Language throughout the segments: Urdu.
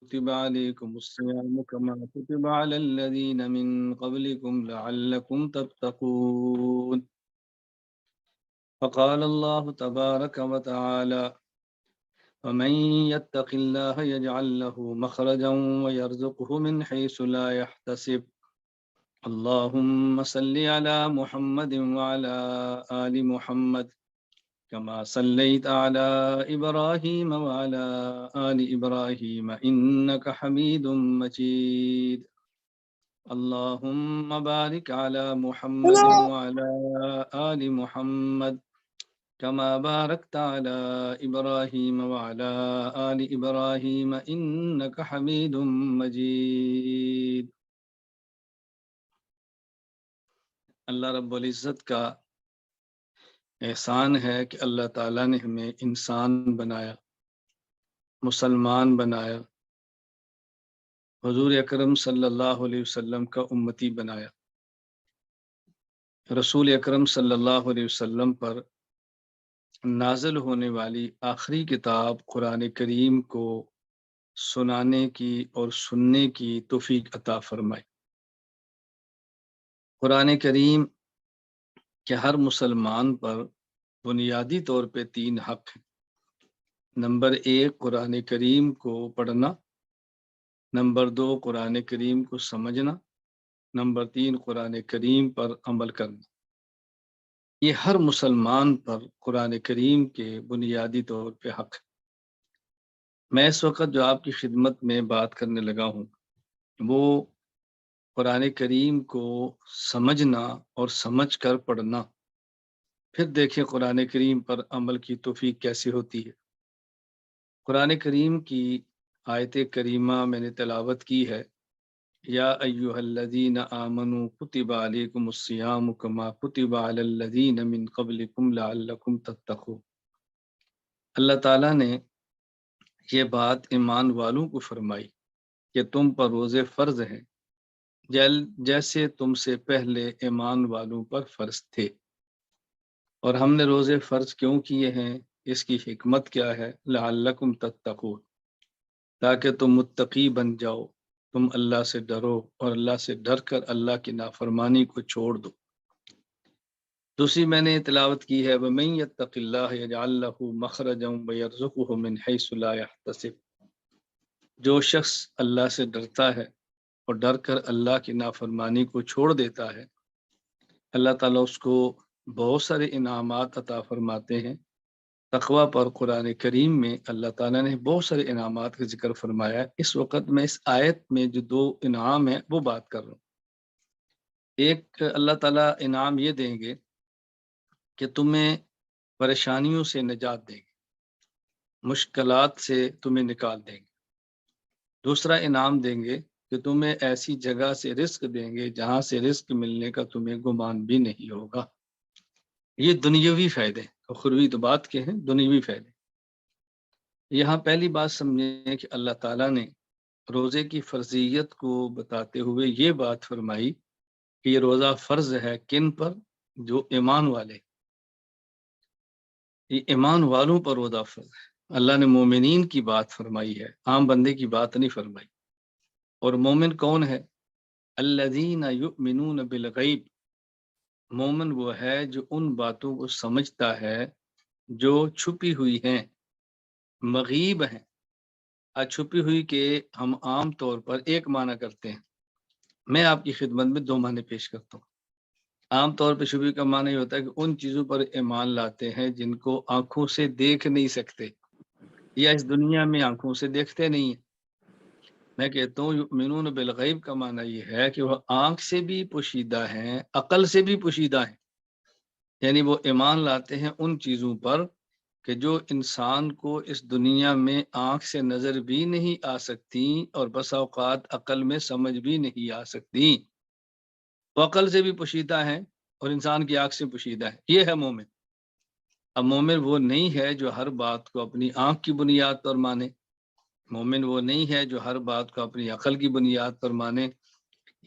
كتب عليكم الصيام كما كتب على الذين من قبلكم لعلكم تتقون. فقال الله تبارك وتعالى: ومن يتق الله يجعل له مخرجا ويرزقه من حيث لا يحتسب. اللهم صل على محمد وعلى آل محمد كما صليت على إبراهيم وعلى آل إبراهيم إنك حميد مجيد. اللهم بارك على محمد وعلى آل محمد كما باركت على إبراهيم وعلى آل إبراهيم إنك حميد مجيد. اللہ رب العزت کا احسان ہے کہ اللہ تعالیٰ نے ہمیں انسان بنایا، مسلمان بنایا، حضور اکرم صلی اللہ علیہ وسلم کا امتی بنایا۔ رسول اکرم صلی اللہ علیہ وسلم پر نازل ہونے والی آخری کتاب قرآن کریم کو سنانے کی اور سننے کی توفیق عطا فرمائی۔ قرآن کریم کہ ہر مسلمان پر بنیادی طور پہ 3 حق ہیں۔ نمبر 1 قرآن کریم کو پڑھنا، نمبر 2 قرآن کریم کو سمجھنا، نمبر 3 قرآن کریم پر عمل کرنا۔ یہ ہر مسلمان پر قرآن کریم کے بنیادی طور پہ حق ہے۔ میں اس وقت جو آپ کی خدمت میں بات کرنے لگا ہوں وہ قرآن کریم کو سمجھنا اور سمجھ کر پڑھنا، پھر دیکھیں قرآن کریم پر عمل کی توفیق کیسے ہوتی ہے۔ قرآن کریم کی آیت کریمہ میں نے تلاوت کی ہے، یا ایھا الذین آمنوا کتب علیکم الصیام کما کتب علی الذین من قبلکم لعلکم تتقون۔ اللہ تعالیٰ نے یہ بات ایمان والوں کو فرمائی کہ تم پر روزے فرض ہیں جیسے تم سے پہلے ایمان والوں پر فرض تھے۔ اور ہم نے روزے فرض کیوں کیے ہیں، اس کی حکمت کیا ہے؟ لعلکم تتقون، تاکہ تم متقی بن جاؤ، تم اللہ سے ڈرو اور اللہ سے ڈر کر اللہ کی نافرمانی کو چھوڑ دو۔ دوسری میں نے تلاوت کی ہے وَمَن يَتَّقِ اللَّهَ يَجْعَل لَّهُ مَخْرَجًا وَيَرْزُقْهُ مِنْ حَيْثُ لَا يَحْتَسِبُ۔ جو شخص اللہ سے ڈرتا ہے اور ڈر کر اللہ کی نافرمانی کو چھوڑ دیتا ہے، اللہ تعالیٰ اس کو بہت سارے انعامات عطا فرماتے ہیں۔ تقوی پر قرآن کریم میں اللہ تعالیٰ نے بہت سارے انعامات کا ذکر فرمایا ہے۔ اس وقت میں اس آیت میں جو 2 انعام ہیں وہ بات کر رہا ہوں۔ ایک اللہ تعالیٰ انعام یہ دیں گے کہ تمہیں پریشانیوں سے نجات دیں گے، مشکلات سے تمہیں نکال دیں گے۔ دوسرا انعام دیں گے کہ تمہیں ایسی جگہ سے رزق دیں گے جہاں سے رزق ملنے کا تمہیں گمان بھی نہیں ہوگا۔ یہ دنیاوی فائدے، اخروی تو بات کے ہیں، دنیاوی فائدے۔ یہاں پہلی بات سمجھیں کہ اللہ تعالیٰ نے روزے کی فرضیت کو بتاتے ہوئے یہ بات فرمائی کہ یہ روزہ فرض ہے کن پر؟ جو ایمان والے، یہ ایمان والوں پر روزہ فرض ہے۔ اللہ نے مومنین کی بات فرمائی ہے، عام بندے کی بات نہیں فرمائی۔ اور مومن کون ہے؟ الذین یؤمنون بالغیب، مومن وہ ہے جو ان باتوں کو سمجھتا ہے جو چھپی ہوئی ہیں، مغیب ہیں۔ چھپی ہوئی کے ہم عام طور پر ایک معنی کرتے ہیں، میں آپ کی خدمت میں 2 معنی پیش کرتا ہوں۔ عام طور پہ چھپی کا معنی یہ ہوتا ہے کہ ان چیزوں پر ایمان لاتے ہیں جن کو آنکھوں سے دیکھ نہیں سکتے یا اس دنیا میں آنکھوں سے دیکھتے نہیں ہیں۔ میں کہتا ہوں یؤمنون بالغیب کا معنی یہ ہے کہ وہ آنکھ سے بھی پوشیدہ ہیں، عقل سے بھی پوشیدہ ہیں، یعنی وہ ایمان لاتے ہیں ان چیزوں پر کہ جو انسان کو اس دنیا میں آنکھ سے نظر بھی نہیں آ سکتی اور بس اوقات عقل میں سمجھ بھی نہیں آ سکتی۔ وہ عقل سے بھی پوشیدہ ہیں اور انسان کی آنکھ سے پوشیدہ ہے، یہ ہے مومن۔ اب مومن وہ نہیں ہے جو ہر بات کو اپنی آنکھ کی بنیاد پر مانے، مومن وہ نہیں ہے جو ہر بات کو اپنی عقل کی بنیاد پر مانے۔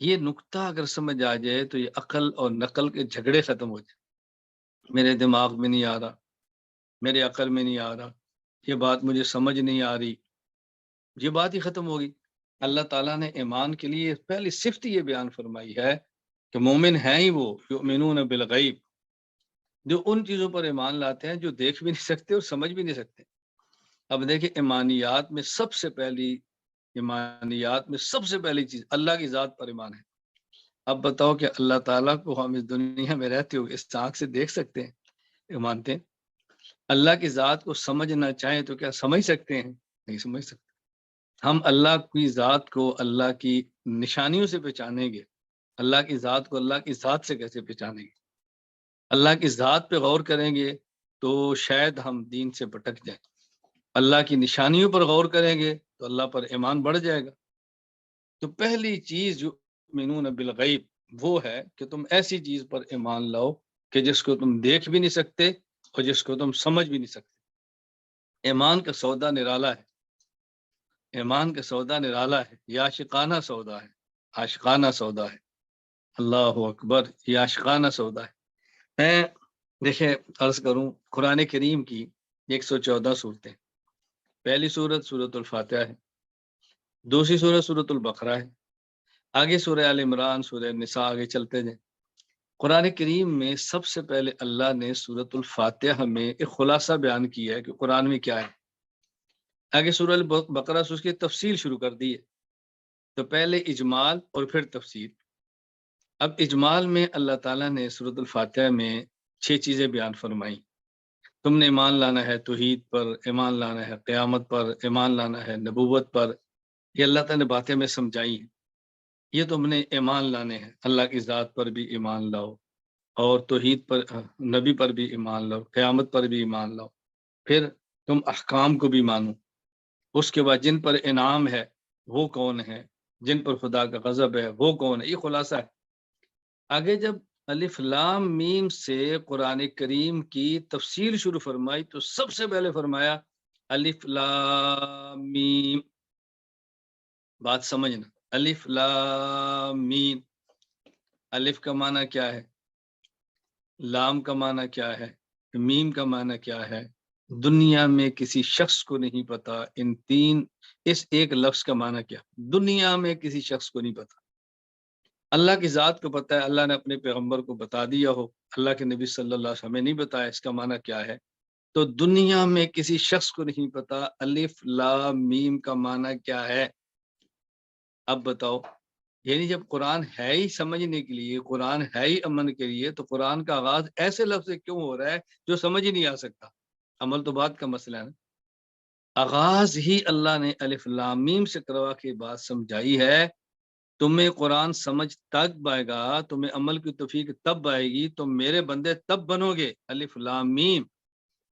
یہ نقطہ اگر سمجھ آ جائے تو یہ عقل اور نقل کے جھگڑے ختم ہو جائیں۔ میرے دماغ میں نہیں آ رہا، میرے عقل میں نہیں آ رہا، یہ بات مجھے سمجھ نہیں آ رہی، یہ بات ہی ختم ہوگی۔ اللہ تعالیٰ نے ایمان کے لیے پہلی صفت یہ بیان فرمائی ہے کہ مومن ہیں ہی وہ یؤمنون بالغیب، جو ان چیزوں پر ایمان لاتے ہیں جو دیکھ بھی نہیں سکتے اور سمجھ بھی نہیں سکتے۔ اب دیکھیں ایمانیات میں سب سے پہلی چیز اللہ کی ذات پر ایمان ہے۔ اب بتاؤ کہ اللہ تعالیٰ کو ہم اس دنیا میں رہتے ہوئے اس آنکھ سے دیکھ سکتے ہیں؟ مانتے ہیں؟ اللہ کی ذات کو سمجھنا چاہیں تو کیا سمجھ سکتے ہیں؟ نہیں سمجھ سکتے۔ ہم اللہ کی ذات کو اللہ کی نشانیوں سے پہچانیں گے، اللہ کی ذات کو اللہ کی ذات سے کیسے پہچانیں گے؟ اللہ کی ذات پہ غور کریں گے تو شاید ہم دین سے بھٹک جائیں، اللہ کی نشانیوں پر غور کریں گے تو اللہ پر ایمان بڑھ جائے گا۔ تو پہلی چیز جو یؤمنون بالغیب وہ ہے کہ تم ایسی چیز پر ایمان لاؤ کہ جس کو تم دیکھ بھی نہیں سکتے اور جس کو تم سمجھ بھی نہیں سکتے۔ ایمان کا سودا نرالا ہے، ایمان کا سودا نرالا ہے، یہ عاشقانہ سودا ہے، عاشقانہ سودا ہے۔ اللہ اکبر، یہ عاشقانہ سودا ہے۔ میں دیکھیں عرض کروں قرآن کریم کی 114 صورتیں، پہلی صورت سورۃ الفاتحہ ہے، دوسری صورت سورۃ البقرہ ہے، آگے سورہ آل عمران، سورہ نساء، آگے چلتے جائیں۔ قرآن کریم میں سب سے پہلے اللہ نے سورۃ الفاتحہ میں ایک خلاصہ بیان کیا ہے کہ قرآن میں کیا ہے۔ آگے سورہ البقرہ سے اس کی تفصیل شروع کر دی ہے، تو پہلے اجمال اور پھر تفصیل۔ اب اجمال میں اللہ تعالیٰ نے سورۃ الفاتحہ میں 6 چیزیں بیان فرمائی۔ تم نے ایمان لانا ہے توحید پر، ایمان لانا ہے قیامت پر، ایمان لانا ہے نبوت پر، یہ اللہ تعالیٰ نے باتیں میں سمجھائی ہیں۔ یہ تم نے ایمان لانے ہیں، اللہ کی ذات پر بھی ایمان لاؤ، اور توحید پر، نبی پر بھی ایمان لاؤ، قیامت پر بھی ایمان لاؤ، پھر تم احکام کو بھی مانو۔ اس کے بعد جن پر انعام ہے وہ کون ہے، جن پر خدا کا غضب ہے وہ کون ہے، یہ خلاصہ ہے۔ آگے جب الف لام میم سے قرآن کریم کی تفصیل شروع فرمائی تو سب سے پہلے فرمایا الف لام میم۔ بات سمجھنا، الف لام میم، الف کا معنی کیا ہے، لام کا معنی کیا ہے، میم کا معنی کیا ہے؟ دنیا میں کسی شخص کو نہیں پتا اس ایک لفظ کا معنی کیا، دنیا میں کسی شخص کو نہیں پتا۔ اللہ کی ذات کو پتا ہے، اللہ نے اپنے پیغمبر کو بتا دیا ہو، اللہ کے نبی صلی اللہ علیہ وسلم ہمیں نہیں بتایا اس کا معنی کیا ہے، تو دنیا میں کسی شخص کو نہیں پتا الف لام میم کا معنی کیا ہے۔ اب بتاؤ، یعنی جب قرآن ہے ہی سمجھنے کے لیے، قرآن ہے ہی امن کے لیے، تو قرآن کا آغاز ایسے لفظ سے کیوں ہو رہا ہے جو سمجھ ہی نہیں آ سکتا؟ عمل تو بات کا مسئلہ ہے نا۔ آغاز ہی اللہ نے الف لام میم سے کروا کے بات سمجھائی ہے۔ تمہیں قرآن سمجھ تب آئے گا، تمہیں عمل کی توفیق تب آئے گی، تم میرے بندے تب بنو گے۔ الف لام میم،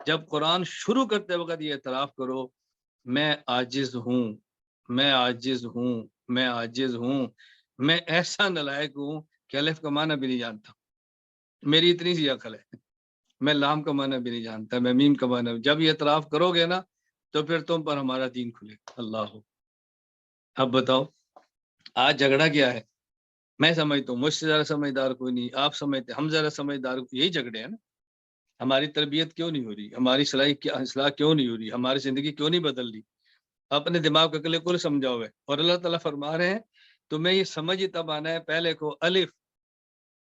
جب قرآن شروع کرتے وقت یہ اعتراف کرو میں عاجز ہوں، میں عاجز ہوں، میں عاجز ہوں، میں ایسا نالائق ہوں کہ الف کا معنی بھی نہیں جانتا، میری اتنی سی عقل ہے، میں لام کا معنی بھی نہیں جانتا، میں میم کا معنی۔ جب یہ اعتراف کرو گے نا تو پھر تم پر ہمارا دین کھلے گا۔ اللہ ہو۔ اب بتاؤ آج جھگڑا کیا ہے؟ میں سمجھتا ہوں مجھ سے زیادہ سمجھدار کوئی نہیں، آپ سمجھتے ہم زیادہ سمجھدار، یہی جھگڑے ہیں نا۔ ہماری تربیت کیوں نہیں ہو رہی، ہماری اصلاح کیوں نہیں ہو رہی، ہماری زندگی کیوں نہیں بدل رہی؟ اپنے دماغ کا کلے کل سمجھاؤ ہے، اور اللہ تعالیٰ فرما رہے ہیں تمہیں یہ سمجھ ہی تب آنا ہے پہلے کو الف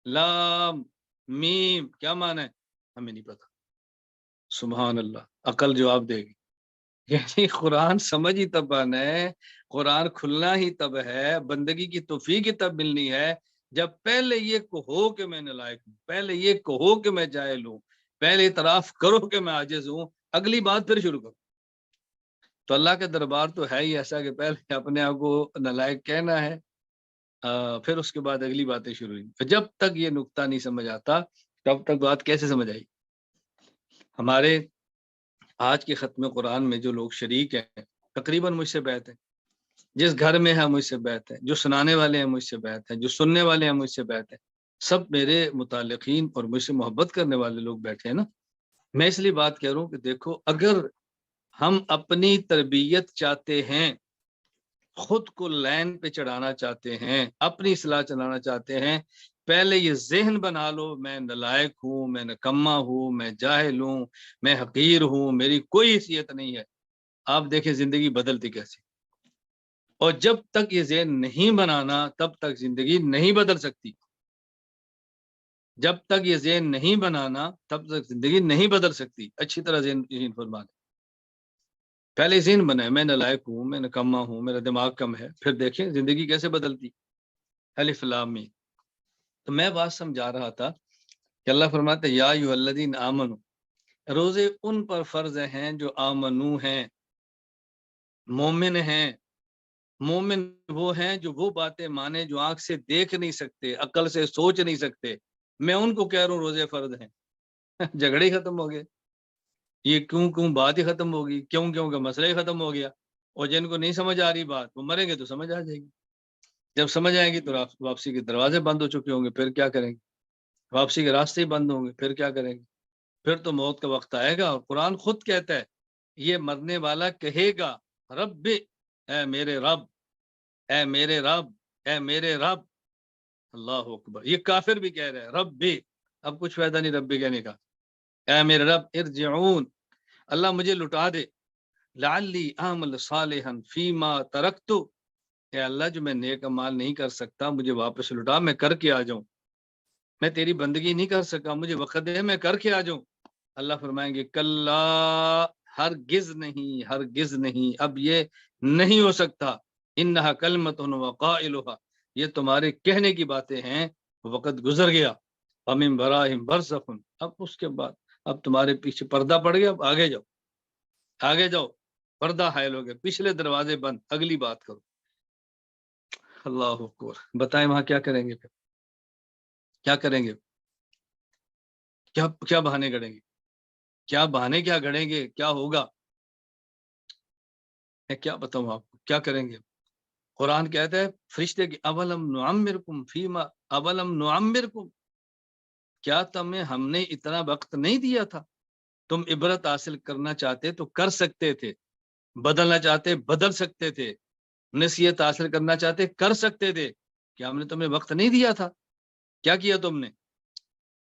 لام میم کیا معنی ہے ہمیں نہیں پتا۔ سبحان اللہ، عقل جواب دے گی۔ یعنی قرآن سمجھ ہی تب آنا ہے، قرآن کھلنا ہی تب ہے، بندگی کی توفیق ہی تب ملنی ہے جب پہلے یہ کہو کہ میں نالائق ہوں، پہلے یہ کہو کہ میں جاہل ہوں، پہلے اعتراف کرو کہ میں عاجز ہوں، اگلی بات پھر شروع کرو۔ تو اللہ کا دربار تو ہے ہی ایسا کہ پہلے اپنے آپ کو نالائق کہنا ہے، پھر اس کے بعد اگلی باتیں شروع ہوئی۔ جب تک یہ نقطہ نہیں سمجھ آتا تب تک بات کیسے سمجھ آئی؟ ہمارے آج کے ختم قرآن میں جو لوگ شریک ہیں تقریباً مجھ سے بیعت ہیں، جس گھر میں ہے مجھ سے بیعت ہے، جو سنانے والے ہیں مجھ سے بیعت ہے، جو سننے والے ہیں مجھ سے بیعت ہے، سب میرے متعلقین اور مجھ سے محبت کرنے والے لوگ بیٹھے ہیں نا۔ میں اس لیے بات کہہ رہا ہوں کہ دیکھو، اگر ہم اپنی تربیت چاہتے ہیں، خود کو لائن پہ چڑھانا چاہتے ہیں، اپنی اصلاح چلانا چاہتے ہیں، پہلے یہ ذہن بنا لو میں نالائق ہوں، میں نکما ہوں، میں جاہل ہوں، میں حقیر ہوں، میری کوئی حیثیت نہیں ہے۔ آپ دیکھیں زندگی بدلتی کیسی۔ اور جب تک یہ ذہن نہیں بنانا تب تک زندگی نہیں بدل سکتی. جب تک یہ ذہن نہیں بنانا تب تک زندگی نہیں بدل سکتی. اچھی طرح ذہن فرمانا. پہلے ذہن بنائے میں نالائق ہوں، میں نکما ہوں، میرا دماغ کم ہے، پھر دیکھیں زندگی کیسے بدلتی. الف لام میم. تو میں بات سمجھا رہا تھا کہ اللہ فرماتے یا ایھا الذین آمنو، روزے ان پر فرض ہیں جو آمنو ہیں، مومن ہیں. مومن وہ ہیں جو وہ باتیں مانے جو آنکھ سے دیکھ نہیں سکتے، عقل سے سوچ نہیں سکتے. میں ان کو کہہ رہا ہوں روزے فرض ہیں. جھگڑے ہی ختم ہو گئے. یہ کیوں بات ہی ختم ہوگی، کیوں کا مسئلہ ہی ختم ہو گیا. اور جن کو نہیں سمجھ آ رہی بات وہ مریں گے تو سمجھ آ جائے گی. جب سمجھ آئے گی تو واپسی کے دروازے بند ہو چکے ہوں گے، پھر کیا کریں گے؟ واپسی کے راستے ہی بند ہوں گے، پھر کیا کریں گے؟ پھر تو موت کا وقت آئے گا. اور قرآن خود کہتا ہے، یہ مرنے والا کہے گا رب، اے میرے رب، اے میرے رب، اے میرے رب. اللہ اکبر. یہ کافر بھی کہہ رہے ہیں رب بھی. اب کچھ فائدہ نہیں رب بھی کہنے کا. اے میرے رب ارجعون، اللہ مجھے لٹا دے. لعلی اعمل صالحا فیما ترکت، اے اللہ جو میں نیک اعمال نہیں کر سکتا مجھے واپس لٹا، میں کر کے آ جاؤں. میں تیری بندگی نہیں کر سکا، مجھے وقت دے میں کر کے آ جاؤں. اللہ فرمائیں گے کلا، ہرگز نہیں، ہرگز نہیں، اب یہ نہیں ہو سکتا. انہا کلمۃ وقائلھا، یہ تمہارے کہنے کی باتیں ہیں، وقت گزر گیا. ومن ورائہم برزخ، اب اس کے بعد اب تمہارے پیچھے پردہ پڑ گیا، اب آگے جاؤ، آگے جاؤ. پردہ حائل ہو گیا، پچھلے دروازے بند، اگلی بات کرو. اللہ اکبر. بتائیں وہاں کیا کریں گے؟ پھر کیا کریں گے؟ کیا بہانے گڑیں گے؟ کیا بہانے کیا گڑیں گے؟ کیا ہوگا؟ میں کیا بتاؤں آپ کو، کیا کریں گے؟ قرآن کہتا ہے فرشتے کی اولم نعمرکم فیما، اولم نعمرکم، کیا تمہیں ہم نے اتنا وقت نہیں دیا تھا؟ تم عبرت حاصل کرنا چاہتے تو کر سکتے تھے، بدلنا چاہتے بدل سکتے تھے، نصیحت حاصل کرنا چاہتے کر سکتے تھے. کیا ہم نے تمہیں وقت نہیں دیا تھا؟ کیا کیا تم نے؟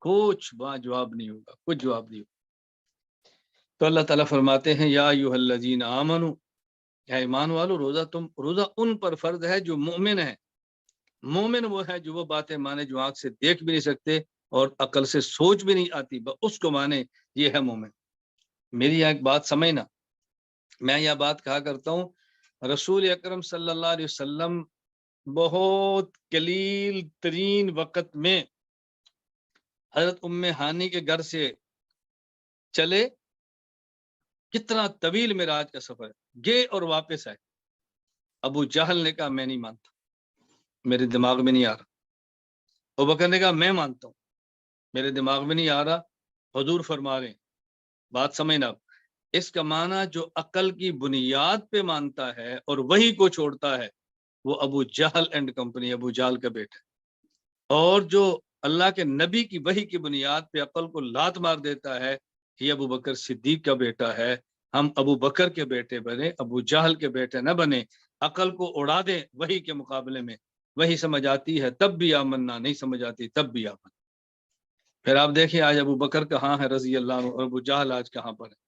کچھ جواب نہیں ہوگا، کچھ جواب نہیں ہوگا. تو اللہ تعالیٰ فرماتے ہیں یا ایھا الذین آمنو، اے ایمان والو، روزہ ان پر فرض ہے جو مومن ہے. مومن وہ ہے جو وہ باتیں مانے جو آنکھ سے دیکھ بھی نہیں سکتے اور عقل سے سوچ بھی نہیں آتی، اس کو مانے، یہ ہے مومن. میری ایک بات سمجھنا، میں یہ بات کہا کرتا ہوں، رسول اکرم صلی اللہ علیہ وسلم بہت قلیل ترین وقت میں حضرت ام ہانی کے گھر سے چلے. کتنا طویل معراج کا سفر ہے، گئے اور واپس آئے. ابو جہل نے کہا میں نہیں مانتا، میرے دماغ میں نہیں آ رہا. ابوبکر نے کہا میں مانتا ہوں، میرے دماغ میں نہیں آ رہا. حضور فرما رہے ہیں، بات سمجھنا. اس کا معنی جو عقل کی بنیاد پہ مانتا ہے اور وہی کو چھوڑتا ہے وہ ابو جہل اینڈ کمپنی، ابو جہل کا بیٹا. اور جو اللہ کے نبی کی وحی کی بنیاد پہ عقل کو لات مار دیتا ہے، یہ ابو بکر صدیق کا بیٹا ہے. ہم ابو بکر کے بیٹے بنے، ابو جہل کے بیٹے نہ بنے. عقل کو اڑا دیں وحی کے مقابلے میں، وہی سمجھ آتی ہے تب بھی آمنا، نہیں سمجھ آتی تب بھی آمن. پھر آپ دیکھیں آج ابو بکر کہاں ہے رضی اللہ عنہ، اور ابو جہل آج کہاں پر ہے.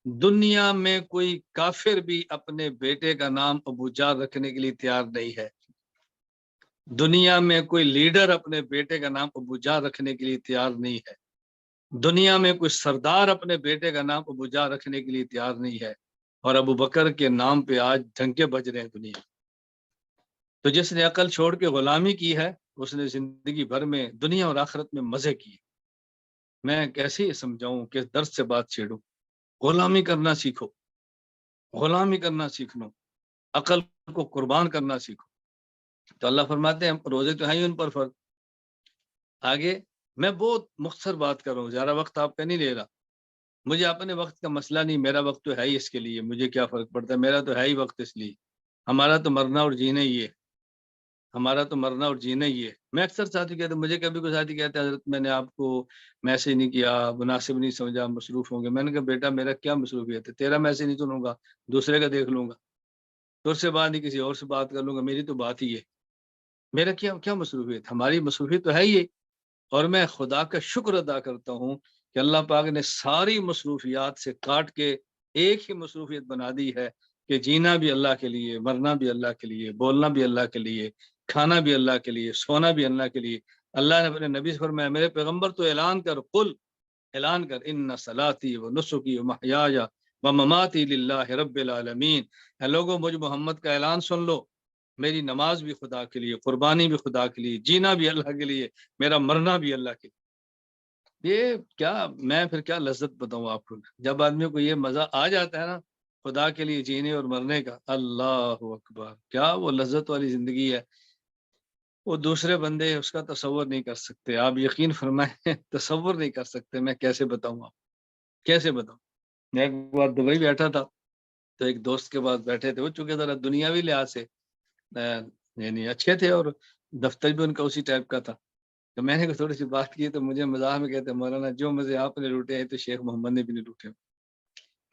دنیا میں کوئی کافر بھی اپنے بیٹے کا نام ابو جہل رکھنے کے لیے تیار نہیں ہے. دنیا میں کوئی لیڈر اپنے بیٹے کا نام ابو جہل رکھنے کے لیے تیار نہیں ہے. دنیا میں کوئی سردار اپنے بیٹے کا نام ابو جہل رکھنے کے لیے تیار نہیں ہے. اور ابو بکر کے نام پہ آج ڈھنکے بج رہے ہیں دنیا. تو جس نے عقل چھوڑ کے غلامی کی ہے اس نے زندگی بھر میں دنیا اور آخرت میں مزے کیے. میں کیسے سمجھاؤں، کس درس سے بات چھیڑوں؟ غلامی کرنا سیکھو، غلامی کرنا سیکھ لو، عقل کو قربان کرنا سیکھو. تو اللہ فرماتے ہیں روزے تو ہیں ہی ان پر فرض. آگے میں بہت مختصر بات کر رہا ہوں، زیادہ وقت آپ کا نہیں لے رہا. مجھے اپنے وقت کا مسئلہ نہیں، میرا وقت تو ہے ہی اس کے لیے، مجھے کیا فرق پڑتا ہے، میرا تو ہے ہی وقت اس لیے. ہمارا تو مرنا اور جینا ہی ہے، ہمارا تو مرنا اور جینا ہی ہے. میں اکثر ساتھی کہتے ہیں، مجھے کبھی کوئی ساتھی کہتے ہیں حضرت میں نے آپ کو میسج نہیں کیا، مناسب نہیں سمجھا، مصروف ہوں گے. میں نے کہا بیٹا میرا کیا مصروفیت ہے، تیرا میسج نہیں سنوں گا، دوسرے کا دیکھ لوں گا، تو اس سے بات نہیں کسی اور سے بات کر لوں گا. میری تو بات ہی ہے، میرا کیا مصروفیت، ہماری مصروفیت تو ہے ہی ہے. اور میں خدا کا شکر ادا کرتا ہوں کہ اللہ پاک نے ساری مصروفیات سے کاٹ کے ایک ہی مصروفیت بنا دی ہے، کہ جینا بھی اللہ کے لیے، مرنا بھی اللہ کے لیے، بولنا بھی اللہ کے لیے، کھانا بھی اللہ کے لیے، سونا بھی اللہ کے لیے۔ اللہ نے اپنے نبی سے فرمایا میرے پیغمبر تو اعلان کر، قل اعلان کر، ان صلاتی و نسکی و محیای و مماتی للہ رب العالمین، اے لوگوں مجھ محمد کا اعلان سن لو، میری نماز بھی خدا کے لیے، قربانی بھی خدا کے لیے، جینا بھی اللہ کے لیے، میرا مرنا بھی اللہ کے لیے۔ یہ کیا، میں پھر کیا لذت بتاؤں آپ کو، جب آدمی کو یہ مزہ آ جاتا ہے نا خدا کے لیے جینے اور مرنے کا، اللہ اکبر، کیا وہ لذت والی زندگی ہے، وہ دوسرے بندے اس کا تصور نہیں کر سکتے۔ آپ یقین فرمائیں تصور نہیں کر سکتے، میں کیسے بتاؤں آپ، کیسے بتاؤں۔ میں ایک بار دبئی بیٹھا تھا تو ایک دوست کے پاس بیٹھے تھے، وہ چونکہ ذرا دنیاوی لحاظ سے یعنی اچھے تھے اور دفتر بھی ان کا اسی ٹائپ کا تھا، تو میں نے تھوڑی سی بات کی تو مجھے مزاح میں کہتے مولانا جو مزے آپ نے لوٹے ہیں تو شیخ محمد نے بھی نہیں لوٹے۔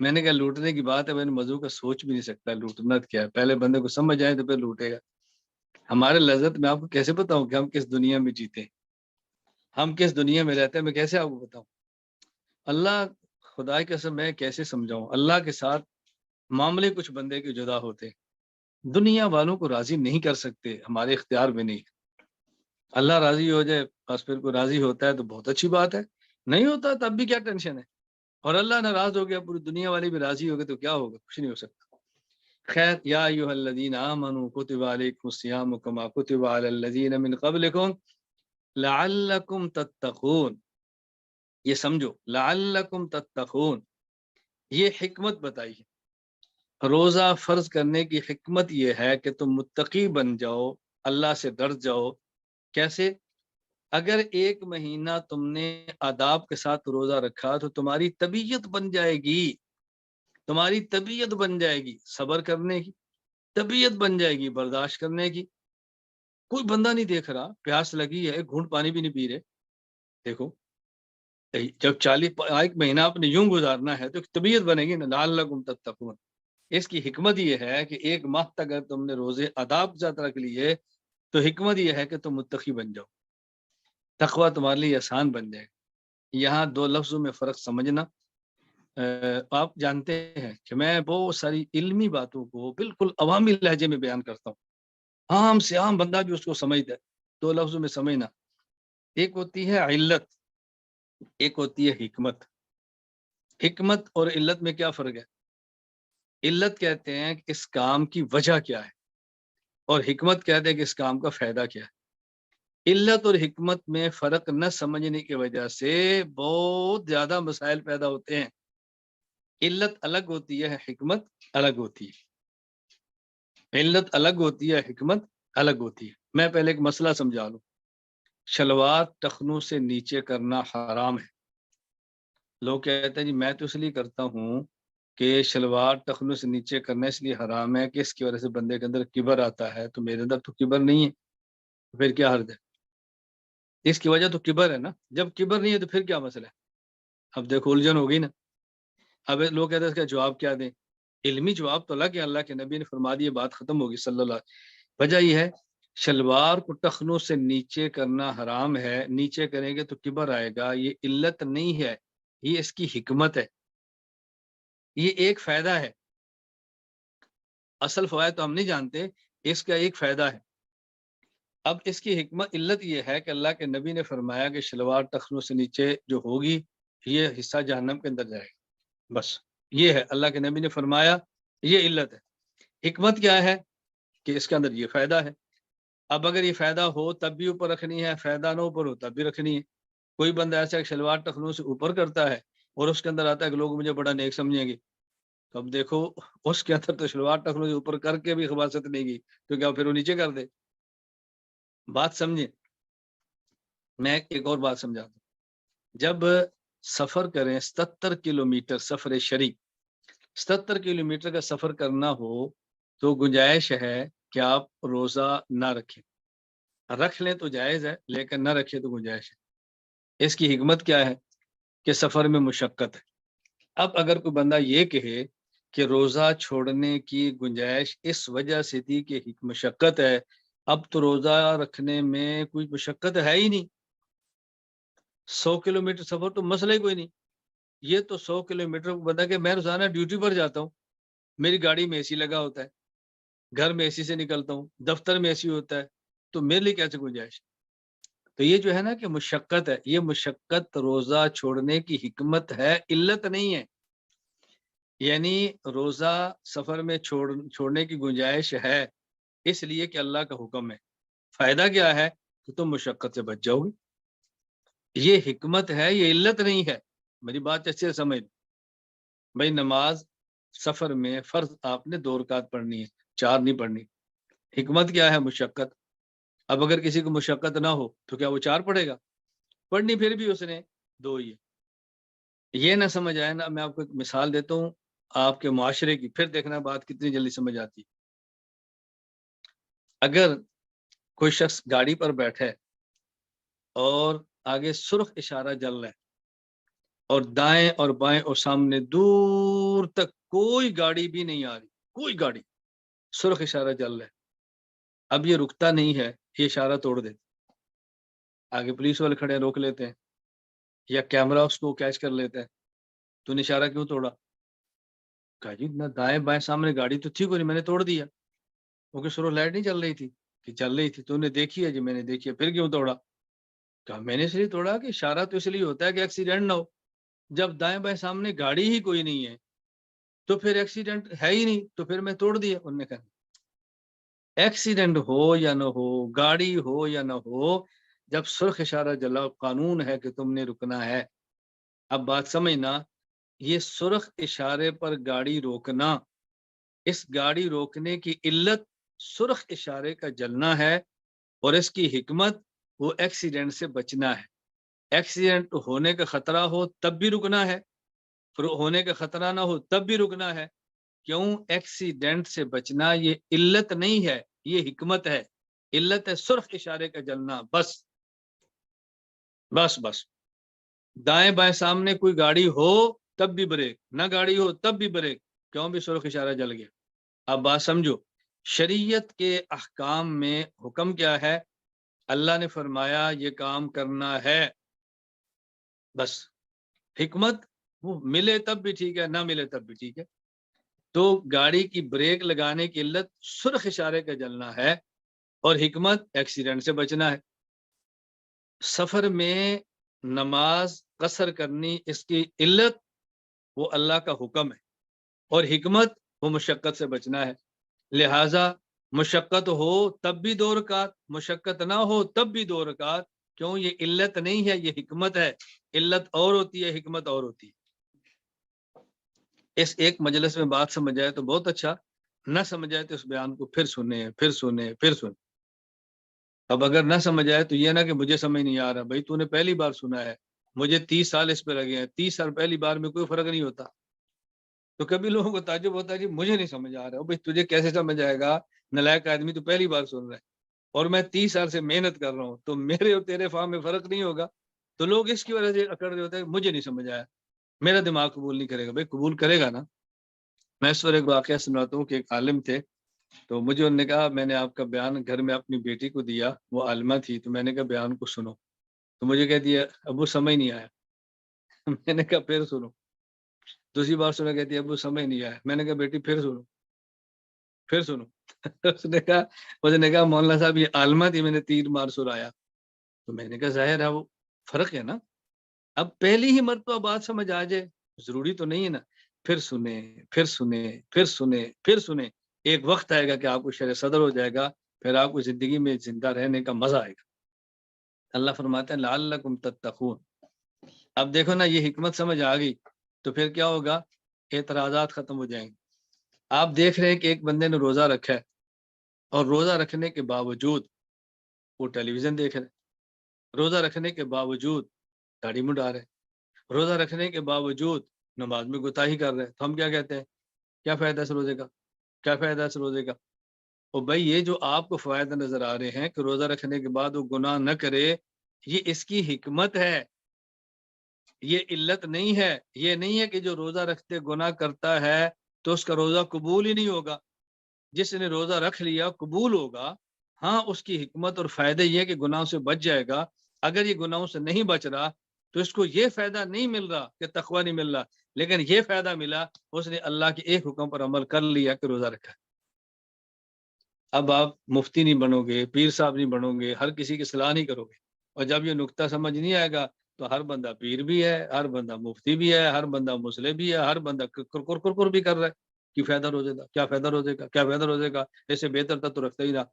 میں نے کہا لوٹنے کی بات ہے، میں نے موضوع کا سوچ بھی نہیں سکتا لوٹنا کیا ہے، پہلے بندے کو سمجھ آئے تو پھر لوٹے گا۔ ہمارے لذت میں آپ کو کیسے بتاؤں کہ ہم کس دنیا میں جیتے ہیں، ہم کس دنیا میں رہتے ہیں، میں کیسے آپ کو بتاؤں۔ اللہ خدا کی قسم میں کیسے سمجھاؤں، اللہ کے ساتھ معاملے کچھ بندے کے جدا ہوتے ہیں، دنیا والوں کو راضی نہیں کر سکتے، ہمارے اختیار میں نہیں۔ اللہ راضی ہو جائے بس، پھر کوئی راضی ہوتا ہے تو بہت اچھی بات ہے، نہیں ہوتا تب بھی کیا ٹینشن ہے، اور اللہ ناراض ہو گیا پوری دنیا والے بھی راضی ہو گئے تو کیا ہوگا، کچھ نہیں ہو سکتا۔ خیر، یا ایھا الذین آمنوا کتب علیکم الصیام کما کتب علی الذین من قبلکم لعلکم تتقون، یہ سمجھو لعلکم تتقون، یہ حکمت بتائی ہے، روزہ فرض کرنے کی حکمت یہ ہے کہ تم متقی بن جاؤ، اللہ سے ڈر جاؤ۔ کیسے؟ اگر ایک مہینہ تم نے آداب کے ساتھ روزہ رکھا تو تمہاری طبیعت بن جائے گی، تمہاری طبیعت بن جائے گی صبر کرنے کی، طبیعت بن جائے گی برداشت کرنے کی۔ کوئی بندہ نہیں دیکھ رہا، پیاس لگی ہے، گھونٹ پانی بھی نہیں پی رہے، دیکھو جب 40 مہینہ آپ نے یوں گزارنا ہے تو طبیعت بنے گی نا، لعلکم تتقون۔ اس کی حکمت یہ ہے کہ ایک ماہ تک اگر تم نے روزے آداب کے ساتھ رکھ لیے تو حکمت یہ ہے کہ تم متقی بن جاؤ، تقوی تمہارے لیے آسان بن جائے گا۔ یہاں دو لفظوں میں فرق سمجھنا، آپ جانتے ہیں کہ میں بہت ساری علمی باتوں کو بالکل عوامی لہجے میں بیان کرتا ہوں، عام سے عام بندہ بھی اس کو سمجھتا ہے۔ دو لفظوں میں سمجھنا، ایک ہوتی ہے علت، ایک ہوتی ہے حکمت۔ حکمت اور علت میں کیا فرق ہے؟ علت کہتے ہیں کہ اس کام کی وجہ کیا ہے، اور حکمت کہتے ہیں کہ اس کام کا فائدہ کیا ہے۔ علت اور حکمت میں فرق نہ سمجھنے کی وجہ سے بہت زیادہ مسائل پیدا ہوتے ہیں۔ علت الگ ہوتی ہے، حکمت الگ ہوتی ہے، علت الگ ہوتی ہے، حکمت الگ ہوتی ہے۔ میں پہلے ایک مسئلہ سمجھا لوں، شلوار ٹخنوں سے نیچے کرنا حرام ہے۔ لوگ کہتے ہیں جی میں تو اس لیے کرتا ہوں کہ شلوار ٹخنوں سے نیچے کرنا اس لیے حرام ہے کہ اس کی وجہ سے بندے کے اندر کبر آتا ہے، تو میرے اندر تو کبر نہیں ہے، پھر کیا حرج ہے؟ اس کی وجہ تو کبر ہے نا، جب کبر نہیں ہے تو پھر کیا مسئلہ ہے؟ اب دیکھو الجھن ہو گئی نا۔ اب لوگ کہتے ہیں اس کا جواب کیا دیں؟ علمی جواب تو اللہ کے نبی نے فرما دی، بات ختم ہوگی صلی اللہ علیہ وسلم۔ وجہ یہ ہے شلوار کو ٹخنوں سے نیچے کرنا حرام ہے، نیچے کریں گے تو کبر آئے گا، یہ علت نہیں ہے، یہ اس کی حکمت ہے، یہ ایک فائدہ ہے۔ اصل فوائد تو ہم نہیں جانتے، اس کا ایک فائدہ ہے۔ اب اس کی حکمت علت یہ ہے کہ اللہ کے نبی نے فرمایا کہ شلوار ٹخنوں سے نیچے جو ہوگی یہ حصہ جہنم کے اندر جائے گا، بس یہ ہے اللہ کے نبی نے فرمایا، یہ علت ہے۔ حکمت کیا ہے کہ اس کے اندر یہ فائدہ ہے۔ اب اگر یہ فائدہ ہو تب بھی اوپر رکھنی ہے، فائدہ نہ اوپر ہو تب بھی رکھنی ہے۔ کوئی بندہ ایسا ہے کہ شلوار ٹخنوں سے اوپر کرتا ہے اور اس کے اندر آتا ہے کہ لوگ مجھے بڑا نیک سمجھیں گے، تو اب دیکھو اس کے اندر تو شلوار ٹخنوں سے اوپر کر کے بھی خباثت نہیں گی، تو کیا پھر وہ نیچے کر دے؟ بات سمجھیں۔ میں ایک اور بات سمجھاتا ہوں، جب سفر کریں 77 کلومیٹر سفر شرعی، 77 کلومیٹر کا سفر کرنا ہو تو گنجائش ہے کہ آپ روزہ نہ رکھیں، رکھ لیں تو جائز ہے لیکن نہ رکھیں تو گنجائش ہے۔ اس کی حکمت کیا ہے کہ سفر میں مشقت ہے۔ اب اگر کوئی بندہ یہ کہے کہ روزہ چھوڑنے کی گنجائش اس وجہ سے تھی کہ مشقت ہے، اب تو روزہ رکھنے میں کوئی مشقت ہے ہی نہیں، 100 کلومیٹر سفر تو مسئلہ ہی کوئی نہیں۔ یہ تو 100 کلومیٹر بندہ کہ میں روزانہ ڈیوٹی پر جاتا ہوں، میری گاڑی میں اے سی لگا ہوتا ہے، گھر میں اے سی سے نکلتا ہوں، دفتر میں اے سی ہوتا ہے، تو میرے لیے کیسے گنجائش؟ تو یہ جو ہے نا کہ مشقت ہے، یہ مشقت روزہ چھوڑنے کی حکمت ہے، علت نہیں ہے۔ یعنی روزہ سفر میں چھوڑنے کی گنجائش ہے اس لیے کہ اللہ کا حکم ہے۔ فائدہ کیا ہے کہ تم مشقت سے بچ جاؤ گے، یہ حکمت ہے، یہ علت نہیں ہے۔ میری بات اچھے سے سمجھ۔ بھائی نماز سفر میں فرض آپ نے 2 رکعت پڑھنی ہے، 4 نہیں پڑھنی۔ حکمت کیا ہے؟ مشقت۔ اب اگر کسی کو مشقت نہ ہو تو کیا وہ 4 پڑھے گا؟ پڑھنی پھر بھی اس نے 2 ہی۔ یہ نہ سمجھ آئے نا، میں آپ کو ایک مثال دیتا ہوں آپ کے معاشرے کی، پھر دیکھنا بات کتنی جلدی سمجھ آتی۔ اگر کوئی شخص گاڑی پر بیٹھے اور آگے سرخ اشارہ جل رہا ہے اور دائیں اور بائیں اور سامنے دور تک کوئی گاڑی بھی نہیں آ رہی، کوئی گاڑی، سرخ اشارہ جل رہا ہے، اب یہ رکتا نہیں ہے، یہ اشارہ توڑ دیتے، آگے پولیس والے کھڑے روک لیتے ہیں یا کیمرہ اس کو کیچ کر لیتے ہیں، تو نے اشارہ کیوں توڑا؟ کہا جی نہ دائیں بائیں سامنے گاڑی تو تھی کوئی نہیں، میں نے توڑ دیا، کیونکہ سرخ لائٹ نہیں چل رہی تھی کہ چل رہی تھی، تو نے دیکھی ہے؟ جی میں نے دیکھی ہے، پھر کیوں توڑا؟ کہا میں نے اس لیے توڑا کہ اشارہ تو اس لیے ہوتا ہے کہ ایکسیڈنٹ نہ ہو، جب دائیں بائیں سامنے گاڑی ہی کوئی نہیں ہے تو پھر ایکسیڈنٹ ہے ہی نہیں، تو پھر میں توڑ دیا۔ انہوں نے کہا ایکسیڈنٹ ہو یا نہ ہو، گاڑی ہو یا نہ ہو، جب سرخ اشارہ جلا قانون ہے کہ تم نے رکنا ہے۔ اب بات سمجھنا، یہ سرخ اشارے پر گاڑی روکنا، اس گاڑی روکنے کی علت سرخ اشارے کا جلنا ہے، اور اس کی حکمت وہ ایکسیڈنٹ سے بچنا ہے۔ ایکسیڈنٹ ہونے کا خطرہ ہو تب بھی رکنا ہے، ہونے کا خطرہ نہ ہو تب بھی رکنا ہے۔ کیوں؟ ایکسیڈنٹ سے بچنا یہ علت نہیں ہے، یہ حکمت ہے۔ علت ہے سرخ اشارے کا جلنا، بس بس بس۔ دائیں بائیں سامنے کوئی گاڑی ہو تب بھی بریک، نہ گاڑی ہو تب بھی بریک، کیوں؟ بھی سرخ اشارہ جل گیا۔ اب بات سمجھو، شریعت کے احکام میں حکم کیا ہے؟ اللہ نے فرمایا یہ کام کرنا ہے، بس۔ حکمت وہ ملے تب بھی ٹھیک ہے، نہ ملے تب بھی ٹھیک ہے۔ تو گاڑی کی بریک لگانے کی علت سرخ اشارے کا جلنا ہے، اور حکمت ایکسیڈنٹ سے بچنا ہے۔ سفر میں نماز قصر کرنی، اس کی علت وہ اللہ کا حکم ہے، اور حکمت وہ مشقت سے بچنا ہے۔ لہٰذا مشقت ہو تب بھی 2 رکعت، مشقت نہ ہو تب بھی 2 رکعت، کیوں؟ یہ علت نہیں ہے، یہ حکمت ہے۔ علت اور ہوتی ہے، حکمت اور ہوتی ہے۔ اس ایک مجلس میں بات سمجھ آئے تو بہت اچھا، نہ سمجھ آئے تو اس بیان کو پھر سنیں پھر سنیں پھر سنیں۔ اب اگر نہ سمجھ آئے تو یہ نہ کہ مجھے سمجھ نہیں آ رہا، بھائی تو نے پہلی بار سنا ہے، مجھے 30 سال اس پہ لگے ہیں، 30 سال پہلی بار میں کوئی فرق نہیں ہوتا۔ تو کبھی لوگوں کو تعجب ہوتا ہے جی مجھے نہیں سمجھ آ رہا، بھائی تجھے کیسے سمجھ آئے گا؟ نالائق آدمی تو پہلی بار سن رہا ہے، اور میں 30 سال سے محنت کر رہا ہوں، تو میرے اور تیرے فہم میں فرق نہیں ہوگا۔ تو لوگ اس کی وجہ سے اکڑ رہے ہوتے ہیں، مجھے نہیں سمجھ آیا، میرا دماغ قبول نہیں کرے گا۔ بھائی قبول کرے گا نا۔ میں اس پر ایک واقعہ سناتا ہوں کہ ایک عالم تھے، تو مجھے انہوں نے کہا میں نے آپ کا بیان گھر میں اپنی بیٹی کو دیا، وہ عالمہ تھی، تو میں نے کہا بیان کو سنو، تو مجھے کہہ دیا ابو سمجھ نہیں آیا۔ میں نے کہا پھر سنو، دوسری بار سنا، کہتی ہے ابو سمجھ نہیں آیا۔ میں نے کہا بیٹی پھر سنو، پھر سنو۔ اس نے کہا مولانا صاحب یہ عالمہ تھی، میں نے 3 بار سنایا۔ تو میں نے کہا ظاہر ہے وہ فرق ہے نا، اب پہلی ہی مرتبہ بات سمجھ آ جائے ضروری تو نہیں ہے نا، پھر سنیں پھر سنیں پھر سنیں پھر سنیں، ایک وقت آئے گا کہ آپ کو شرح صدر ہو جائے گا، پھر آپ کو زندگی میں زندہ رہنے کا مزہ آئے گا۔ اللہ فرماتے ہیں لعلکم تتقون۔ اب دیکھو نا، یہ حکمت سمجھ آ گئی تو پھر کیا ہوگا؟ اعتراضات ختم ہو جائیں گے۔ آپ دیکھ رہے ہیں کہ ایک بندے نے روزہ رکھا ہے، اور روزہ رکھنے کے باوجود وہ ٹیلی ویژن دیکھ رہے، روزہ رکھنے کے باوجود داڑھی منڈا رہے، روزہ رکھنے کے باوجود نماز میں کوتاہی کر رہے، تو ہم کیا کہتے ہیں؟ کیا فائدہ اس روزے کا؟ کیا فائدہ اس روزے کا؟ اور بھائی یہ جو آپ کو فائدہ نظر آ رہے ہیں کہ روزہ رکھنے کے بعد وہ گناہ نہ کرے، یہ اس کی حکمت ہے، یہ علت نہیں ہے۔ یہ نہیں ہے کہ جو روزہ رکھتے گناہ کرتا ہے تو اس کا روزہ قبول ہی نہیں ہوگا۔ جس نے روزہ رکھ لیا قبول ہوگا، ہاں اس کی حکمت اور فائدہ یہ کہ گناہوں سے بچ جائے گا۔ اگر یہ گناہوں سے نہیں بچ رہا تو اس کو یہ فائدہ نہیں مل رہا کہ تقوی نہیں مل رہا، لیکن یہ فائدہ ملا اس نے اللہ کے ایک حکم پر عمل کر لیا کہ روزہ رکھا۔ اب آپ مفتی نہیں بنو گے، پیر صاحب نہیں بنو گے، ہر کسی کی صلاح نہیں کرو گے، اور جب یہ نقطہ سمجھ نہیں آئے گا تو ہر بندہ پیر بھی ہے، ہر بندہ مفتی بھی ہے، ہر بندہ مسلم بھی ہے، ہر بندہ کرکر بھی کر رہا ہے کہ فائدہ روزے کا، کیا فائدہ روزے کا، کیا فائدہ روزے کا، ایسے بہتر تھا تو رکھتا ہی نہ۔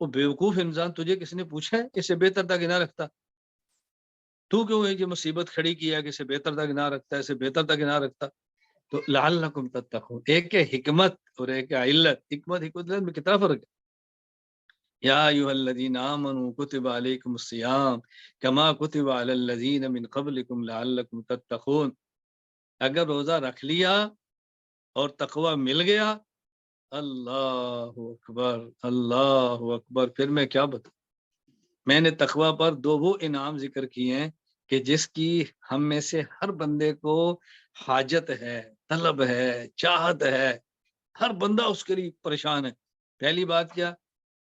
وہ بیوقوف انسان، تجھے کس نے پوچھا ہے کہ اسے بہتر تھا کہ نہ رکھتا؟ تو کیوں یہ مصیبت کھڑی کیا کہ اسے بہتر تھا کہ نہ رکھتا، اسے بہتر تھا کہ نہ رکھتا؟ تو لعلکم تتقون، ایک ہے حکمت اور ایک ہے علت۔ حکمت میں کتنا فرق ہے؟ یا ایھا الذین آمنوا کتب علیکم الصیام کما کتب علی الذین من قبلکم لعلکم تتقون۔ اگر روزہ رکھ لیا اور تقوی مل گیا، اللہ اکبر اللہ اکبر، پھر میں کیا بتاؤں؟ میں نے تقوی پر وہ انعام ذکر کیے ہیں کہ جس کی ہم میں سے ہر بندے کو حاجت ہے، طلب ہے، چاہت ہے، ہر بندہ اس کے لیے پریشان ہے۔ پہلی بات کیا؟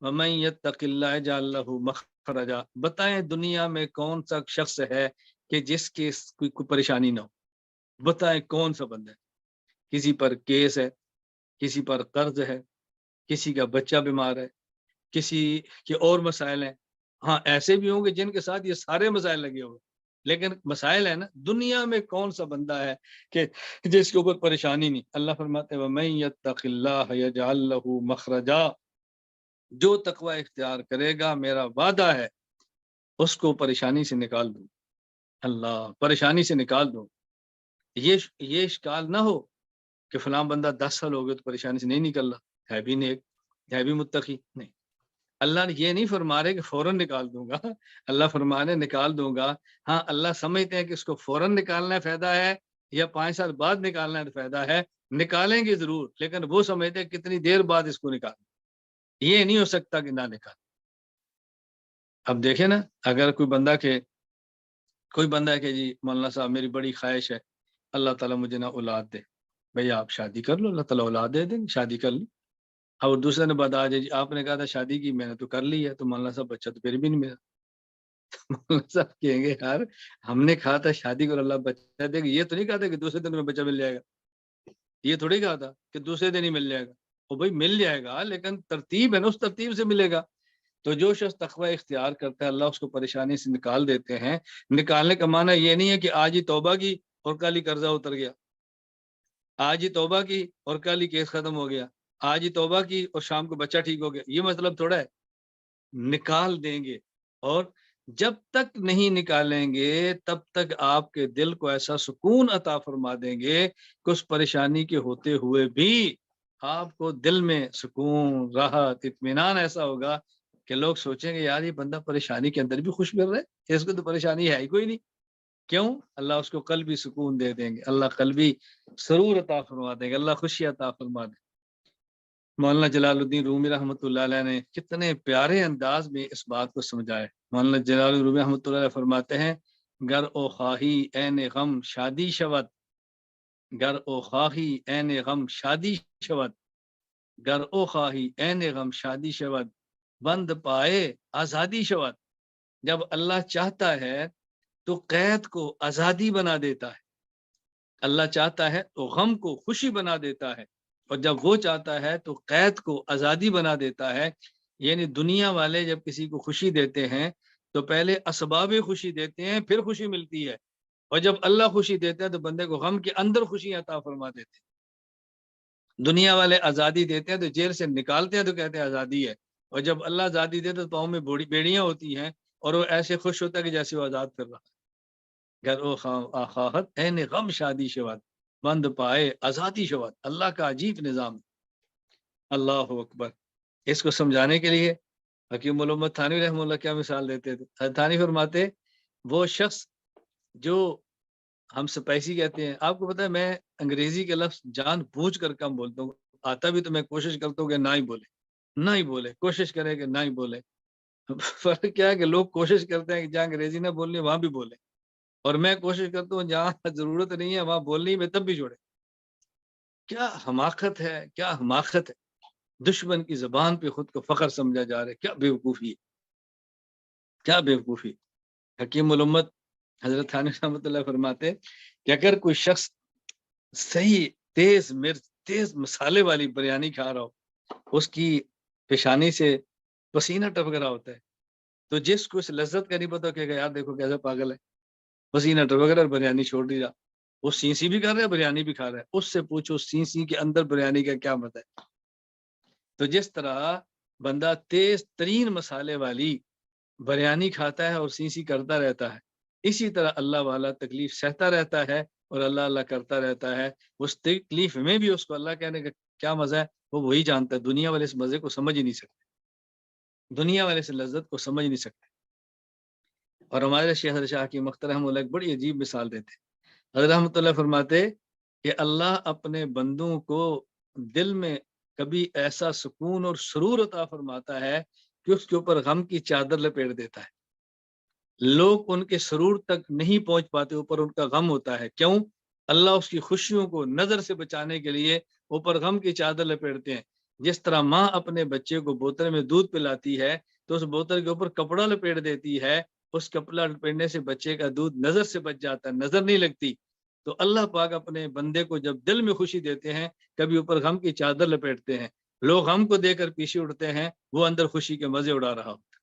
وَمَن يَتَّقِ اللَّهَ يَجْعَل لَّهُ مَخْرَجًا۔ بتائیں دنیا میں کون سا شخص ہے کہ جس کی کوئی پریشانی نہ ہو؟ بتائیں کون سا بندہ ہے؟ کسی پر کیس ہے، کسی پر قرض ہے، کسی کا بچہ بیمار ہے، کسی کے اور مسائل ہیں۔ ہاں ایسے بھی ہوں گے جن کے ساتھ یہ سارے مسائل لگے ہوئے، لیکن مسائل ہے نا۔ دنیا میں کون سا بندہ ہے کہ جس کے اوپر پریشانی نہیں؟ اللہ فرماتے ہیں وَمَن يَتَّقِ اللَّهَ يَجْعَل لَّهُ مَخْرَجًا، جو تقوی اختیار کرے گا میرا وعدہ ہے اس کو پریشانی سے نکال دوں۔ اللہ، پریشانی سے نکال دوں۔ یہ اشکال نہ ہو کہ فلاں بندہ 10 سال ہو گئے تو پریشانی سے نہیں نکل رہا، ہے بھی نیک، ہے بھی متقی، نہیں۔ اللہ نے یہ نہیں فرما رہے کہ فوراً نکال دوں گا، اللہ فرمانے نکال دوں گا۔ ہاں اللہ سمجھتے ہیں کہ اس کو فوراً نکالنا فائدہ ہے یا 5 سال بعد نکالنا ہے فائدہ ہے، نکالیں گے ضرور، لیکن وہ سمجھتے ہیں کتنی دیر بعد اس کو نکالیں، یہ نہیں ہو سکتا کہ نہ نکال۔ اب دیکھیں نا، اگر کوئی بندہ ہے کہ جی مولانا صاحب میری بڑی خواہش ہے اللہ تعالیٰ مجھے نہ اولاد دے، بھئی آپ شادی کر لو، اللہ تعالیٰ اولاد دے دیں، شادی کر لو۔ اور دوسرے نے بتا جی آپ نے کہا تھا شادی کی، میں نے تو کر لی ہے، تو مولانا صاحب بچہ تو پھر بھی نہیں ملا۔ مولانا صاحب کہیں گے یار ہم نے کہا تھا شادی کر اللہ بچہ دے گا، یہ تو نہیں کہا تھا کہ دوسرے دن میں بچہ مل جائے گا، یہ تھوڑی کہا تھا کہ دوسرے دن ہی مل جائے گا۔ وہ بھائی مل جائے گا لیکن ترتیب ہے نا، اس ترتیب سے ملے گا۔ تو جو شخص تقوی اختیار کرتا ہے اللہ اس کو پریشانی سے نکال دیتے ہیں۔ نکالنے کا معنی یہ نہیں ہے کہ آج ہی توبہ کی اور کل ہی قرضہ اتر گیا، آج ہی توبہ کی اور کل ہی کیس ختم ہو گیا، آج ہی توبہ کی اور شام کو بچہ ٹھیک ہو گیا، یہ مطلب تھوڑا ہے۔ نکال دیں گے، اور جب تک نہیں نکالیں گے تب تک آپ کے دل کو ایسا سکون عطا فرما دیں گے کہ اس پریشانی کے ہوتے ہوئے بھی آپ کو دل میں سکون، راحت، اطمینان ایسا ہوگا کہ لوگ سوچیں گے یار یہ بندہ پریشانی کے اندر بھی خوش مل رہا ہے، اس کو تو پریشانی ہے ہی کوئی نہیں۔ کیوں؟ اللہ اس کو قلبی سکون دے دیں گے، اللہ قلبی سرور عطا فرما دیں گے، اللہ خوشی عطا فرما دیں گے۔ مولانا جلال الدین رومی رحمۃ اللہ علیہ نے کتنے پیارے انداز میں اس بات کو سمجھایا۔ مولانا جلال الدین رومی رحمۃ اللہ علیہ فرماتے ہیں گر او خواہی این غم شادی شود، گر او خواہی این غم شادی شود، گر او خواہی این غم شادی شود، بند پائے آزادی شود۔ جب اللہ چاہتا ہے تو قید کو آزادی بنا دیتا ہے، اللہ چاہتا ہے تو غم کو خوشی بنا دیتا ہے، اور جب وہ چاہتا ہے تو قید کو آزادی بنا دیتا ہے۔ یعنی دنیا والے جب کسی کو خوشی دیتے ہیں تو پہلے اسباب خوشی دیتے ہیں، پھر خوشی ملتی ہے، اور جب اللہ خوشی دیتا ہے تو بندے کو غم کے اندر خوشی عطا فرما دیتے ہیں۔ دنیا والے آزادی دیتے ہیں تو جیل سے نکالتے ہیں تو کہتے ہیں آزادی ہے، اور جب اللہ آزادی دیتے تو پاؤں میں بیڑیاں ہوتی ہیں اور وہ ایسے خوش ہوتا ہے کہ جیسے وہ آزاد کر رہا ہے۔ گر او خواہت این غم شادی شود، بند پائے آزادی شود۔ اللہ کا عجیب نظام، اللہ اکبر۔ اس کو سمجھانے کے لیے حکیم علامہ تھانوی رحمہ اللہ کیا مثال دیتے تھے؟ تھانوی فرماتے وہ شخص جو ہم سپیسی کہتے ہیں، آپ کو پتا ہے میں انگریزی کے لفظ جان بوجھ کر کم بولتا ہوں، آتا بھی تو میں کوشش کرتا ہوں کہ نہ ہی بولے، کوشش کرے کہ نہ ہی بولے۔ فرق کیا ہے کہ لوگ کوشش کرتے ہیں کہ جہاں انگریزی نہ بولنی وہاں بھی بولے، اور میں کوشش کرتا ہوں جہاں ضرورت نہیں ہے وہاں بولنی میں تب بھی چھوڑے۔ کیا حماقت ہے، کیا حماقت ہے، دشمن کی زبان پہ خود کو فخر سمجھا جا رہا ہے، کیا بیوقوفی ہے، کیا بیوقوفی۔ حکیم الامت حضرت تھانوی رحمۃ اللہ فرماتے کہ اگر کوئی شخص صحیح تیز مرچ تیز مسالے والی بریانی کھا رہا ہو، اس کی پیشانی سے پسینہ ٹپک رہا ہوتا ہے، تو جس کو اس لذت کا نہیں پتا کہ یار دیکھو کیسا پاگل ہے، پسینہ ٹپک رہا ہے بریانی چھوڑ دی رہا، وہ سی بھی کر رہا ہے بریانی بھی کھا رہا ہے، اس سے پوچھو سی کے اندر بریانی کا کیا مت ہے۔ تو جس طرح بندہ تیز ترین مسالے والی بریانی کھاتا ہے اور سی کرتا رہتا ہے، اسی طرح اللہ والا تکلیف سہتا رہتا ہے اور اللہ اللہ کرتا رہتا ہے، اس تکلیف میں بھی اس کو اللہ کہنے کا کیا مزہ ہے وہ وہی جانتا ہے، دنیا والے اس مزے کو سمجھ ہی نہیں سکتے، دنیا والے اس لذت کو سمجھ نہیں سکتے۔ اور ہمارے شہر شاہ کی مخترم ایک بڑی عجیب مثال دیتے، حضرت رحمۃ اللہ فرماتے کہ اللہ اپنے بندوں کو دل میں کبھی ایسا سکون اور سرور عطا فرماتا ہے کہ اس کے اوپر غم کی چادر لپیٹ دیتا ہے، لوگ ان کے سرور تک نہیں پہنچ پاتے، اوپر ان کا غم ہوتا ہے، کیوں؟ اللہ اس کی خوشیوں کو نظر سے بچانے کے لیے اوپر غم کی چادر لپیٹتے ہیں۔ جس طرح ماں اپنے بچے کو بوتل میں دودھ پلاتی ہے تو اس بوتل کے اوپر کپڑا لپیٹ دیتی ہے، اس کپڑا لپیٹنے سے بچے کا دودھ نظر سے بچ جاتا ہے، نظر نہیں لگتی۔ تو اللہ پاک اپنے بندے کو جب دل میں خوشی دیتے ہیں کبھی اوپر غم کی چادر لپیٹتے ہیں، لوگ غم کو دے کر پیچھے اٹھتے ہیں، وہ اندر خوشی کے مزے اڑا رہا ہوتا ہے۔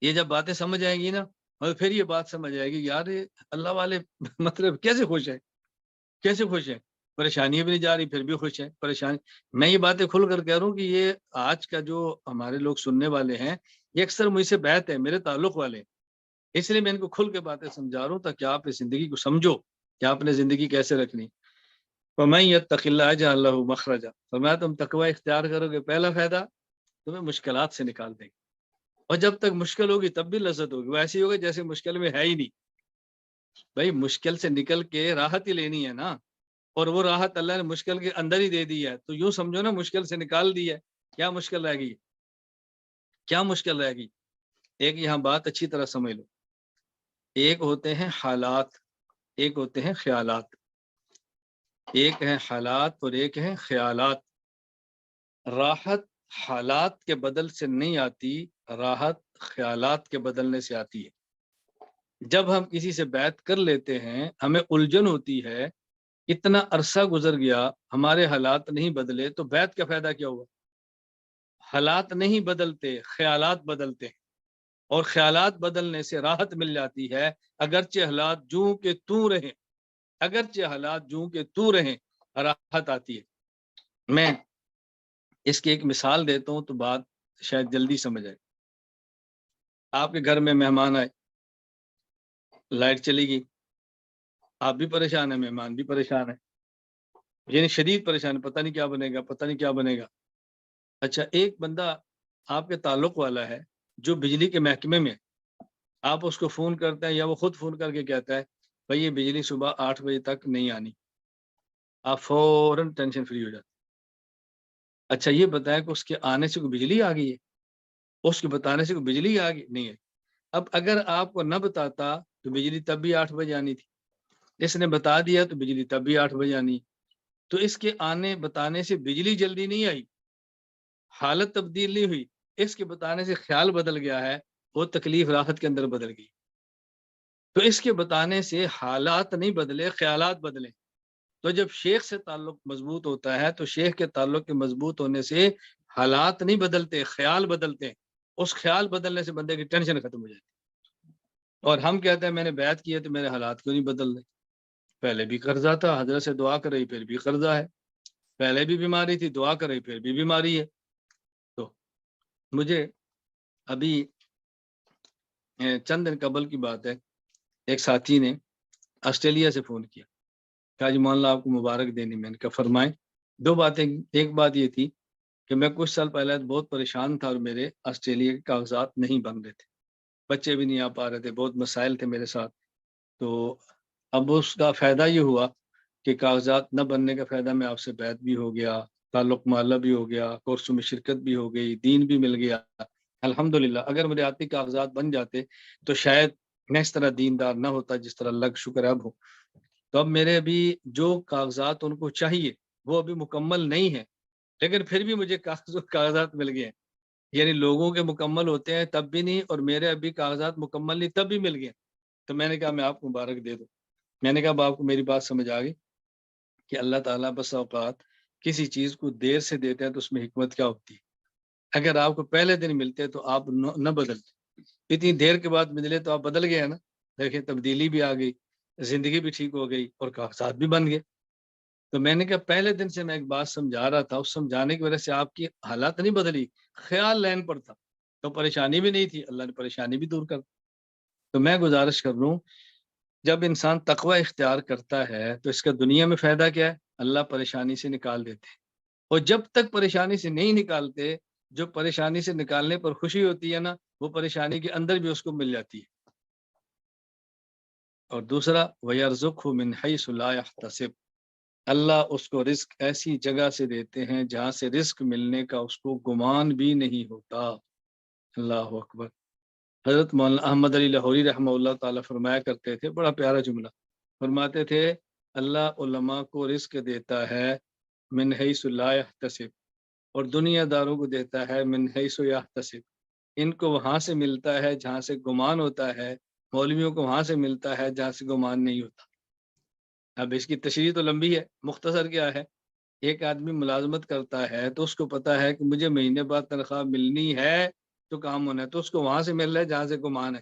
یہ جب باتیں سمجھ آئیں گی نا، اور پھر یہ بات سمجھ آئے گی یار اللہ والے مطلب کیسے خوش ہیں، کیسے خوش ہیں، پریشانی بھی نہیں جا رہی پھر بھی خوش ہیں، پریشانی۔ میں یہ باتیں کھل کر کہہ رہا ہوں کہ یہ آج کا جو ہمارے لوگ سننے والے ہیں یہ اکثر مجھ سے بیعت ہے، میرے تعلق والے ہیں، اس لیے میں ان کو کھل کے باتیں سمجھا رہا ہوں تاکہ آپ اس زندگی کو سمجھو کہ آپ نے زندگی کیسے رکھنی۔ فَمَن يَتَّقِ اللَّهَ يَجْعَل لَّهُ مَخْرَجًا، فرمایا تم تقوی اختیار کرو گے، پہلا فائدہ تمہیں مشکلات سے نکال دے گی، اور جب تک مشکل ہوگی تب بھی لذت ہوگی، وہ ایسی ہوگی جیسے مشکل میں ہے ہی نہیں۔ بھائی مشکل سے نکل کے راحت ہی لینی ہے نا، اور وہ راحت اللہ نے مشکل کے اندر ہی دے دی ہے، تو یوں سمجھو نا مشکل سے نکال دی ہے، کیا مشکل رہ گئی، کیا مشکل رہ گئی؟ ایک یہاں بات اچھی طرح سمجھ لو، ایک ہوتے ہیں حالات، ایک ہوتے ہیں خیالات، ایک ہیں حالات اور ایک ہیں خیالات۔ راحت حالات کے بدل سے نہیں آتی، راحت خیالات کے بدلنے سے آتی ہے۔ جب ہم کسی سے بیعت کر لیتے ہیں ہمیں الجھن ہوتی ہے، اتنا عرصہ گزر گیا ہمارے حالات نہیں بدلے تو بیعت کا فائدہ کیا ہوا؟ حالات نہیں بدلتے، خیالات بدلتے ہیں، اور خیالات بدلنے سے راحت مل جاتی ہے، اگرچہ حالات جوں کہ توں رہیں، اگرچہ حالات جوں کہ توں رہیں، راحت آتی ہے۔ میں اس کی ایک مثال دیتا ہوں تو بات شاید جلدی سمجھ آئے۔ آپ کے گھر میں مہمان آئے، لائٹ چلی گئی، آپ بھی پریشان ہیں، مہمان بھی پریشان ہے، یعنی شدید پریشان، پتہ نہیں کیا بنے گا، پتہ نہیں کیا بنے گا۔ اچھا ایک بندہ آپ کے تعلق والا ہے جو بجلی کے محکمے میں، آپ اس کو فون کرتے ہیں یا وہ خود فون کر کے کہتا ہے بھائی یہ بجلی صبح 8 بجے تک نہیں آنی، آپ فوراً ٹینشن فری ہو جاتے۔ اچھا یہ بتائیں کہ اس کے آنے سے کوئی بجلی آ گئی ہے، اس کے بتانے سے کوئی بجلی آ گئی نہیں ہے۔ اب اگر آپ کو نہ بتاتا تو بجلی تب بھی 8 بجے آنی تھی، اس نے بتا دیا تو بجلی تب بھی 8 بجے آنی، تو اس کے آنے بتانے سے بجلی جلدی نہیں آئی، حالت تبدیل نہیں ہوئی، اس کے بتانے سے خیال بدل گیا ہے، وہ تکلیف راحت کے اندر بدل گئی۔ تو اس کے بتانے سے حالات نہیں بدلے، خیالات بدلے۔ تو جب شیخ سے تعلق مضبوط ہوتا ہے تو شیخ کے تعلق کے مضبوط ہونے سے حالات نہیں بدلتے، خیال بدلتے ہیں، اس خیال بدلنے سے بندے کی ٹینشن ختم ہو جاتی ہے۔ اور ہم کہتے ہیں میں نے بیعت کی ہے تو میرے حالات کیوں نہیں بدل رہے؟ پہلے بھی قرضہ تھا، حضرت سے دعا کر رہی پھر بھی قرضہ ہے، پہلے بھی بیماری تھی دعا کر رہی پھر بھی بیماری ہے۔ تو مجھے ابھی چند دن قبل کی بات ہے، ایک ساتھی نے آسٹریلیا سے فون کیا، کہا جی مان اللہ آپ کو مبارک دینی، میں نے کہا فرمائیں۔ دو باتیں، ایک بات یہ تھی کہ میں کچھ سال پہلے بہت پریشان تھا اور میرے آسٹریلیا کے کاغذات نہیں بن رہے تھے، بچے بھی نہیں آ پا رہے تھے، بہت مسائل تھے میرے ساتھ۔ تو اب اس کا فائدہ یہ ہوا کہ کاغذات نہ بننے کا فائدہ میں آپ سے بیعت بھی ہو گیا، تعلق معلّہ بھی ہو گیا، کورسوں میں شرکت بھی ہو گئی، دین بھی مل گیا الحمدللہ۔ اگر میرے آتی کاغذات بن جاتے تو شاید میں اس طرح دیندار نہ ہوتا جس طرح اللہ کا شکر اب ہو۔ تو اب میرے ابھی جو کاغذات ان کو چاہیے وہ ابھی مکمل نہیں ہے، لیکن پھر بھی مجھے کاغذات مل گئے ہیں، یعنی لوگوں کے مکمل ہوتے ہیں تب بھی نہیں، اور میرے ابھی کاغذات مکمل نہیں تب بھی مل گئے۔ تو میں نے کہا میں آپ کو مبارک دے دوں۔ میں نے کہا اب آپ کو میری بات سمجھ آ گئی کہ اللہ تعالیٰ بس اوقات کسی چیز کو دیر سے دیتے ہیں تو اس میں حکمت کیا ہوتی ہے. اگر آپ کو پہلے دن ملتے تو آپ نہ بدلتے، اتنی دیر کے بعد ملے تو آپ بدل گئے نا. دیکھیں تبدیلی بھی آ گئی، زندگی بھی ٹھیک ہو گئی اور کاغذات بھی بن گئے. تو میں نے کہا پہلے دن سے میں ایک بات سمجھا رہا تھا، اس سمجھانے کی وجہ سے آپ کی حالات نہیں بدلی، خیال لین پر تھا تو پریشانی بھی نہیں تھی، اللہ نے پریشانی بھی دور کر. تو میں گزارش کر لوں، جب انسان تقوی اختیار کرتا ہے تو اس کا دنیا میں فائدہ کیا ہے؟ اللہ پریشانی سے نکال دیتے ہیں. اور جب تک پریشانی سے نہیں نکالتے، جو پریشانی سے نکالنے پر خوشی ہوتی ہے نا، وہ پریشانی کے اندر بھی اس کو مل جاتی ہے. اور دوسرا وَيَرْزُقْهُ مِنْ حَيْثُ لَا يَحْتَسِبُ، اللہ اس کو رزق ایسی جگہ سے دیتے ہیں جہاں سے رزق ملنے کا اس کو گمان بھی نہیں ہوتا. اللہ اکبر. حضرت مولانا احمد علی لاہوری رحمہ اللہ تعالیٰ فرمایا کرتے تھے، بڑا پیارا جملہ فرماتے تھے، اللہ علماء کو رزق دیتا ہے من حیث لا یحتسب، اور دنیا داروں کو دیتا ہے من حیث یحتسب. ان کو وہاں سے ملتا ہے جہاں سے گمان ہوتا ہے، مولویوں کو وہاں سے ملتا ہے جہاں سے گمان نہیں ہوتا. اب اس کی تشریح تو لمبی ہے، مختصر کیا ہے، ایک آدمی ملازمت کرتا ہے تو اس کو پتا ہے کہ مجھے مہینے بعد تنخواہ ملنی ہے تو کام ہونا ہے، تو اس کو وہاں سے مل رہا ہے جہاں سے گمان ہے.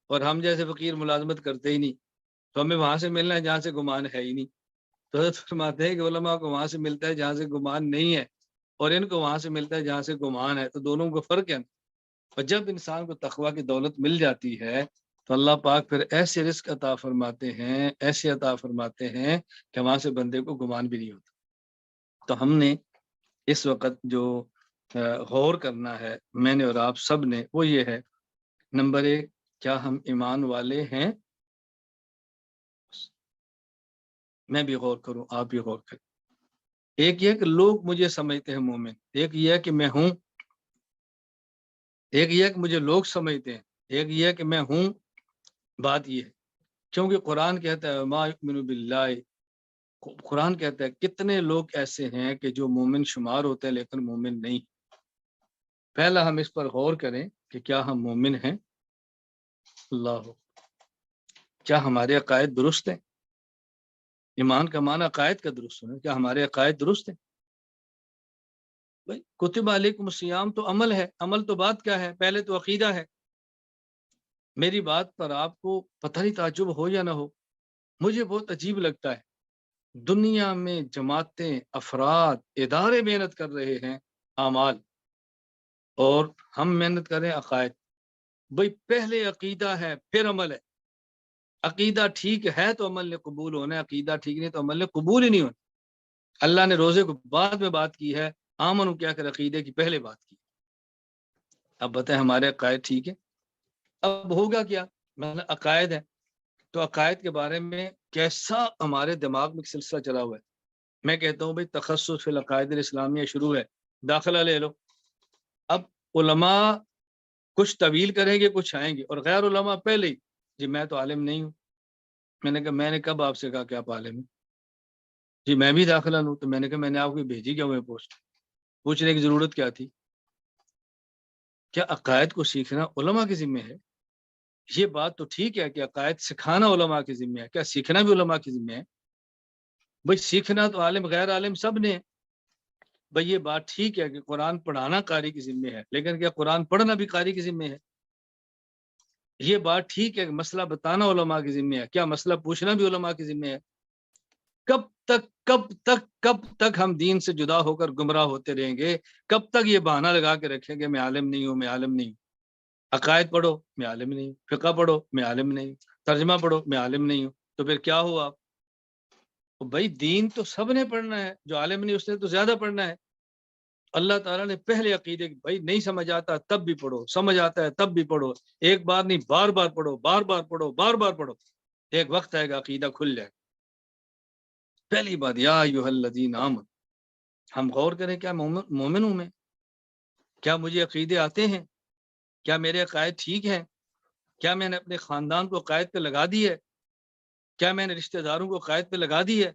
اور ہم جیسے فقیر ملازمت کرتے ہی نہیں، تو ہمیں وہاں سے ملنا ہے جہاں سے گمان ہے ہی نہیں. تو حضرت فرماتے ہیں کہ علماء کو وہاں سے ملتا ہے جہاں سے گمان نہیں ہے، اور ان کو وہاں سے ملتا ہے جہاں سے گمان ہے، تو دونوں کو فرق ہے. اور جب انسان کو تقویٰ کی دولت مل جاتی ہے تو اللہ پاک پھر ایسے رزق عطا فرماتے ہیں، ایسے عطا فرماتے ہیں کہ وہاں سے بندے کو گمان بھی نہیں ہوتا. تو ہم نے اس وقت جو غور کرنا ہے، میں نے اور آپ سب نے، وہ یہ ہے، نمبر 1، کیا ہم ایمان والے ہیں؟ میں بھی غور کروں، آپ بھی غور کریں. ایک یہ کہ لوگ مجھے سمجھتے ہیں مومن، ایک یہ کہ میں ہوں. ایک یہ کہ مجھے لوگ سمجھتے ہیں، ایک یہ کہ میں ہوں. بات یہ ہے کیونکہ قرآن کہتا ہے ما یؤمن باللہ، قرآن کہتا ہے کتنے لوگ ایسے ہیں کہ جو مومن شمار ہوتے ہیں لیکن مومن نہیں. پہلا ہم اس پر غور کریں کہ کیا ہم مومن ہیں. اللہ، کیا ہمارے عقائد درست ہیں؟ ایمان کا معنی عقائد کا درست ہونا، کیا ہمارے عقائد درست ہیں؟ بھائی کتب علیکم الصیام تو عمل ہے، عمل تو بات کیا ہے، پہلے تو عقیدہ ہے. میری بات پر آپ کو پتہ نہیں تعجب ہو یا نہ ہو، مجھے بہت عجیب لگتا ہے، دنیا میں جماعتیں، افراد، ادارے محنت کر رہے ہیں اعمال، اور ہم محنت کر رہے ہیں عقائد. بھائی پہلے عقیدہ ہے پھر عمل ہے. عقیدہ ٹھیک ہے تو عمل نے قبول ہونا ہے، عقیدہ ٹھیک نہیں تو عمل نے قبول ہی نہیں ہونا. اللہ نے روزے کو بعد میں بات کی ہے، آمن کیا کر عقیدے کی پہلے بات کی. اب بتائیں ہمارے عقائد ٹھیک ہے؟ اب ہوگا کیا، مطلب عقائد ہے تو عقائد کے بارے میں کیسا ہمارے دماغ میں ایک سلسلہ چلا ہوا ہے. میں کہتا ہوں بھائی تخصص فی العقائد الاسلامیہ شروع ہے، داخلہ لے لو. اب علماء کچھ طویل کریں گے، کچھ آئیں گے، اور غیر علماء پہلے ہی جی میں تو عالم نہیں ہوں. میں نے کہا میں نے کب آپ سے کہا کہ آپ عالم ہیں؟ جی میں بھی داخلہ لوں. تو میں نے کہا میں نے آپ کو بھیجی کیا ہوئے پوسٹ، پوچھنے کی ضرورت کیا تھی؟ کیا عقائد کو سیکھنا علماء کے ذمہ ہے؟ یہ بات تو ٹھیک ہے کہ عقائد سکھانا علماء کے ذمہ ہے، کیا سیکھنا بھی علماء کے ذمہ ہے؟ بھائی سیکھنا تو عالم غیر عالم سب نے. بھائی یہ بات ٹھیک ہے کہ قرآن پڑھانا قاری کے ذمہ ہے، لیکن کیا قرآن پڑھنا بھی قاری کے ذمہ ہے؟ یہ بات ٹھیک ہے کہ مسئلہ بتانا علماء کے ذمہ ہے، کیا مسئلہ پوچھنا بھی علماء کے ذمہ ہے؟ کب تک ہم دین سے جدا ہو کر گمراہ ہوتے رہیں گے؟ کب تک یہ بہانہ لگا کے رکھیں گے میں عالم نہیں ہوں، میں عالم نہیں ہوں. عقائد پڑھو میں عالم نہیں ہوں، فقہ پڑھو میں عالم نہیں ہوں، ترجمہ پڑھو میں عالم نہیں ہوں. تو پھر کیا ہوا؟ بھائی دین تو سب نے پڑھنا ہے، جو عالم نہیں اس نے تو زیادہ پڑھنا ہے. اللہ تعالیٰ نے پہلے عقیدے بھائی نہیں سمجھ آتا تب بھی پڑھو، سمجھ آتا ہے تب بھی پڑھو، ایک بار نہیں بار بار پڑھو، بار بار پڑھو، بار بار پڑھو. ایک وقت آئے گا عقیدہ کھل جائے. پہلی بات یا ایھا الذین آمنوا، ہم غور کریں کیا مومن ہوں میں؟ کیا مجھے عقیدے آتے ہیں؟ کیا میرے عقائد ٹھیک ہیں؟ کیا میں نے اپنے خاندان کو عقائد پہ لگا دی ہے؟ کیا میں نے رشتہ داروں کو عقائد پہ لگا دی ہے؟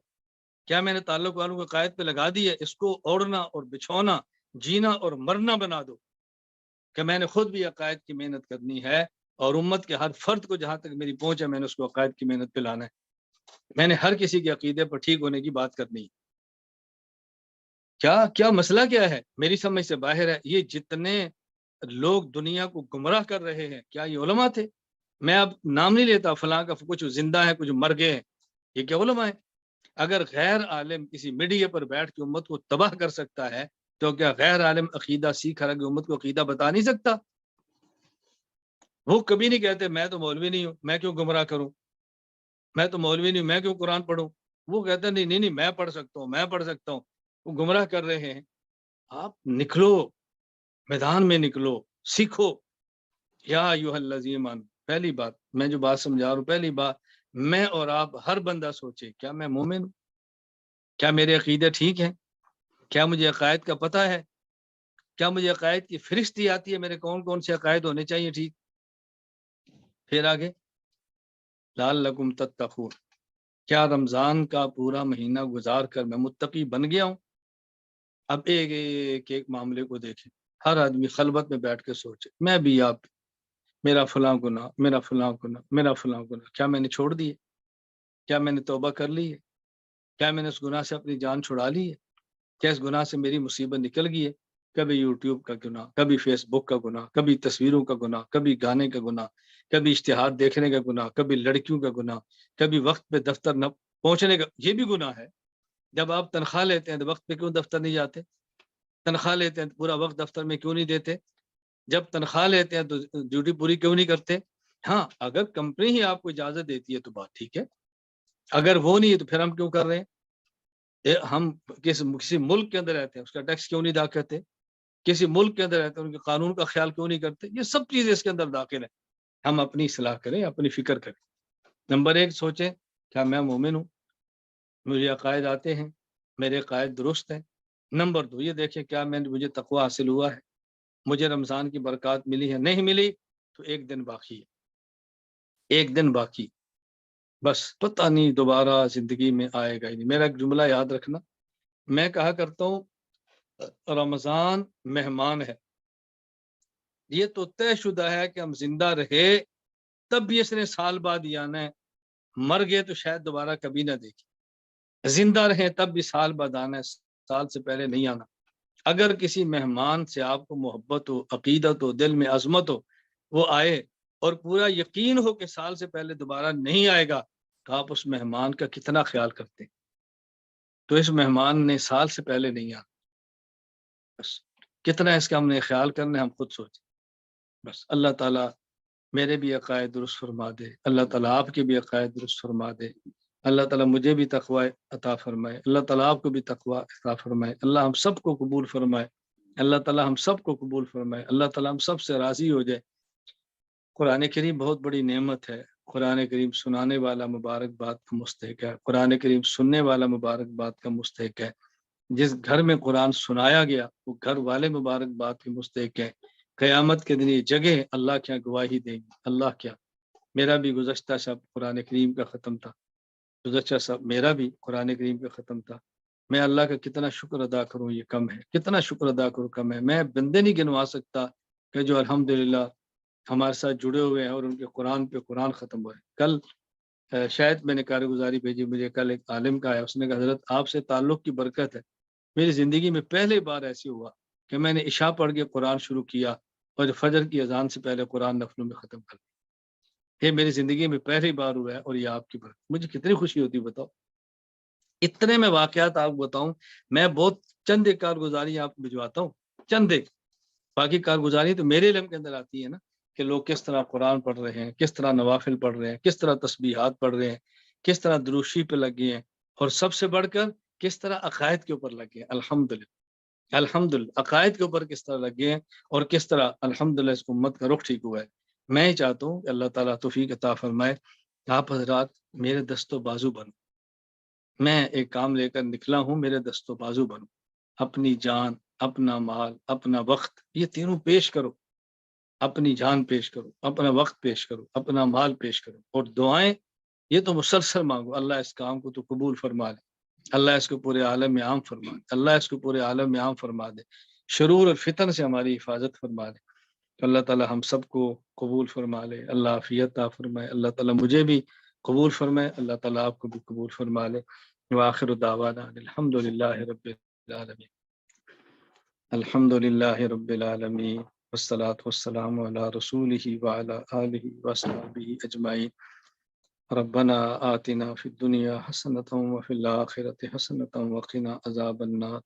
کیا میں نے تعلق والوں کو عقائد پہ لگا دی ہے؟ اس کو اوڑھنا اور بچھونا، جینا اور مرنا بنا دو. کہ میں نے خود بھی عقائد کی محنت کرنی ہے، اور امت کے ہر فرد کو جہاں تک میری پہنچ ہے میں نے اس کو عقائد کی محنت پہ لانا ہے. میں نے ہر کسی کے عقیدے پر ٹھیک ہونے کی بات کرنی ہے۔ کیا مسئلہ کیا ہے؟ میری سمجھ سے باہر ہے۔ یہ جتنے لوگ دنیا کو گمراہ کر رہے ہیں، کیا یہ علماء تھے؟ میں اب نام نہیں لیتا فلاں کا، کچھ زندہ ہے کچھ مر گئے ہیں، یہ کیا علماء ہے؟ اگر غیر عالم کسی میڈیا پر بیٹھ کے امت کو تباہ کر سکتا ہے تو کیا غیر عالم عقیدہ سیکھ رہا کہ امت کو عقیدہ بتا نہیں سکتا؟ وہ کبھی نہیں کہتے میں تو مولوی نہیں ہوں، میں کیوں گمراہ کروں، میں تو مولوی نہیں ہوں، میں کیوں قرآن پڑھوں۔ وہ کہتے نہیں نہیں نہیں میں پڑھ سکتا ہوں، میں پڑھ سکتا ہوں۔ وہ گمراہ کر رہے ہیں۔ آپ نکلو، میدان میں نکلو، سیکھو۔ یا ایھا الذین آمنوا، پہلی بات میں جو بات سمجھا رہا ہوں، پہلی بات میں اور آپ ہر بندہ سوچے کیا میں مومن ہوں؟ کیا میرے عقیدے ٹھیک ہیں؟ کیا مجھے عقائد کا پتہ ہے؟ کیا مجھے عقائد کی فہرستی آتی ہے؟ میرے کون کون سے عقائد ہونے چاہیے ٹھیک؟ پھر آگے لعلکم تتقون، کیا رمضان کا پورا مہینہ گزار کر میں متقی بن گیا ہوں؟ اب ایک معاملے کو دیکھیں، ہر آدمی خلوت میں بیٹھ کے سوچے میں بھی آپ، میرا فلاں گناہ، میرا فلاں گناہ، میرا فلاں گناہ، کیا میں نے چھوڑ دیے؟ کیا میں نے توبہ کر لی ہے؟ کیا میں نے اس گناہ سے اپنی جان چھڑا لی ہے؟ کیا اس گناہ سے میری مصیبت نکل گئی ہے؟ کبھی یوٹیوب کا گناہ، کبھی فیس بک کا گناہ، کبھی تصویروں کا گناہ، کبھی گانے کا گناہ، کبھی اشتہار دیکھنے کا گناہ، کبھی لڑکیوں کا گناہ، کبھی وقت پہ دفتر نہ پہنچنے کا، یہ بھی گناہ ہے۔ جب آپ تنخواہ لیتے ہیں تو وقت پہ کیوں دفتر نہیں جاتے؟ تنخواہ لیتے ہیں تو پورا وقت دفتر میں کیوں نہیں دیتے؟ جب تنخواہ لیتے ہیں تو ڈیوٹی پوری کیوں نہیں کرتے؟ ہاں، اگر کمپنی ہی آپ کو اجازت دیتی ہے تو بات ٹھیک ہے، اگر وہ نہیں ہے تو پھر ہم کیوں کر رہے ہیں؟ ہم کسی ملک کے اندر رہتے ہیں، اس کا ٹیکس کیوں نہیں ادا کرتے؟ کسی ملک کے اندر رہتے ہیں، ان کے قانون کا خیال کیوں نہیں کرتے؟ یہ سب چیزیں اس کے اندر داخل ہیں۔ ہم اپنی اصلاح کریں، اپنی فکر کریں۔ نمبر 1 سوچیں کیا میں مومن ہوں؟ مجھے عقائد آتے ہیں، میرے عقائد درست ہیں؟ نمبر 2 یہ دیکھیں کیا مجھے تقویٰ حاصل ہوا ہے؟ مجھے رمضان کی برکات ملی ہے؟ نہیں ملی تو ایک دن باقی ہے، ایک دن باقی، بس پتہ نہیں دوبارہ زندگی میں آئے گا ہی نہیں۔ میرا ایک جملہ یاد رکھنا، میں کہا کرتا ہوں رمضان مہمان ہے، یہ تو طے شدہ ہے کہ ہم زندہ رہے تب بھی اس نے سال بعد ہی آنا ہے، مر گئے تو شاید دوبارہ کبھی نہ دیکھیں۔ زندہ رہے تب بھی سال بعد آنا ہے، سال سے پہلے نہیں آنا۔ اگر کسی مہمان سے آپ کو محبت ہو، عقیدت ہو، دل میں عظمت ہو، وہ آئے اور پورا یقین ہو کہ سال سے پہلے دوبارہ نہیں آئے گا، تو آپ اس مہمان کا کتنا خیال کرتے ہیں؟ تو اس مہمان نے سال سے پہلے نہیں آنا، بس کتنا اس کا ہم نے خیال کرنا ہے، ہم خود سوچیں۔ بس اللہ تعالیٰ میرے بھی عقائد درست فرما دے، اللہ تعالیٰ آپ کے بھی عقائد درست فرما دے، اللہ تعالیٰ مجھے بھی تقوی عطا فرمائے، اللہ تعالیٰ آپ کو بھی تقوی عطا فرمائے، اللہ ہم سب کو قبول فرمائے، اللہ تعالیٰ ہم سب کو قبول فرمائے، اللہ تعالیٰ ہم سب سے راضی ہو جائے۔ قرآن کریم بہت بڑی نعمت ہے، قرآن کریم سنانے والا مبارک بات کا مستحق ہے، قرآن کریم سننے والا مبارک بات کا مستحق ہے۔ جس گھر میں قرآن سنایا گیا وہ گھر والے مبارک بات کے مستحق ہے۔ قیامت کے دن یہ جگہ اللہ کیا گواہی دیں گی، اللہ کیا۔ میرا بھی گزشتہ شب قرآن کریم کا ختم تھا، گزشتہ شب میرا بھی قرآن کریم کا ختم تھا۔ میں اللہ کا کتنا شکر ادا کروں یہ کم ہے، کتنا شکر ادا کروں کم ہے۔ میں بندے نہیں گنوا سکتا کہ جو الحمدللہ ہمارے ساتھ جڑے ہوئے ہیں اور ان کے قرآن پہ قرآن ختم ہوئے۔ کل شاید میں نے کارگزاری بھیجی، مجھے کل ایک عالم کا ہے، اس نے کہا حضرت آپ سے تعلق کی برکت ہے، میری زندگی میں پہلی بار ایسی ہوا کہ میں نے عشاء پڑھ کے قرآن شروع کیا اور فجر کی اذان سے پہلے قرآن نفلوں میں ختم کر دیا۔ یہ میری زندگی میں پہلی بار ہوا ہے اور یہ آپ کی برکت، مجھے کتنی خوشی ہوتی بتاؤ۔ اتنے میں واقعات آپ کو بتاؤں، میں بہت چند ایک کارگزاری آپ کو بھجواتا ہوں، چند ایک، باقی کارگزاری تو میرے علم کے اندر آتی ہے نا کہ لوگ کس طرح قرآن پڑھ رہے ہیں، کس طرح نوافل پڑھ رہے ہیں، کس طرح تسبیحات پڑھ رہے ہیں، کس طرح دروشی پہ لگے ہیں، اور سب سے بڑھ کر کس طرح عقائد کے اوپر لگے ہیں۔ الحمدللہ عقائد کے اوپر کس طرح لگے ہیں اور کس طرح الحمدللہ اس امت کا رخ ٹھیک ہوا ہے۔ میں ہی چاہتا ہوں کہ اللہ تعالیٰ توفیق عطا فرمائے، آپ حضرات میرے دست و بازو بنو، میں ایک کام لے کر نکلا ہوں، میرے دست و بازو بنو، اپنی جان، اپنا مال، اپنا وقت، یہ تینوں پیش کرو، اپنی جان پیش کرو، اپنا وقت پیش کرو، اپنا مال پیش کرو، اور دعائیں یہ تو مسلسل مانگو، اللہ اس کام کو تو قبول فرما لے، اللہ اس کو پورے عالم میں عام فرما دے، اللہ اس کو پورے عالم میں عام فرما دے، شرور اور فتن سے ہماری حفاظت فرما دے۔ تو اللہ تعالیٰ ہم سب کو قبول فرما لے، اللہ عافیت عطا فرمائے، اللہ تعالیٰ مجھے بھی قبول فرمائے، اللہ تعالیٰ آپ کو بھی قبول فرما لے۔ وآخر دعوانا الحمد للہ رب العالمین، الحمد للہ رب العالمین، والصلاة والسلام علی رسولہ وعلی آلہ وصحبہ اجمعین۔ ربنا آتنا فی الدنیا حسنۃ وفی الآخرۃ حسنۃ وقنا عذاب النار۔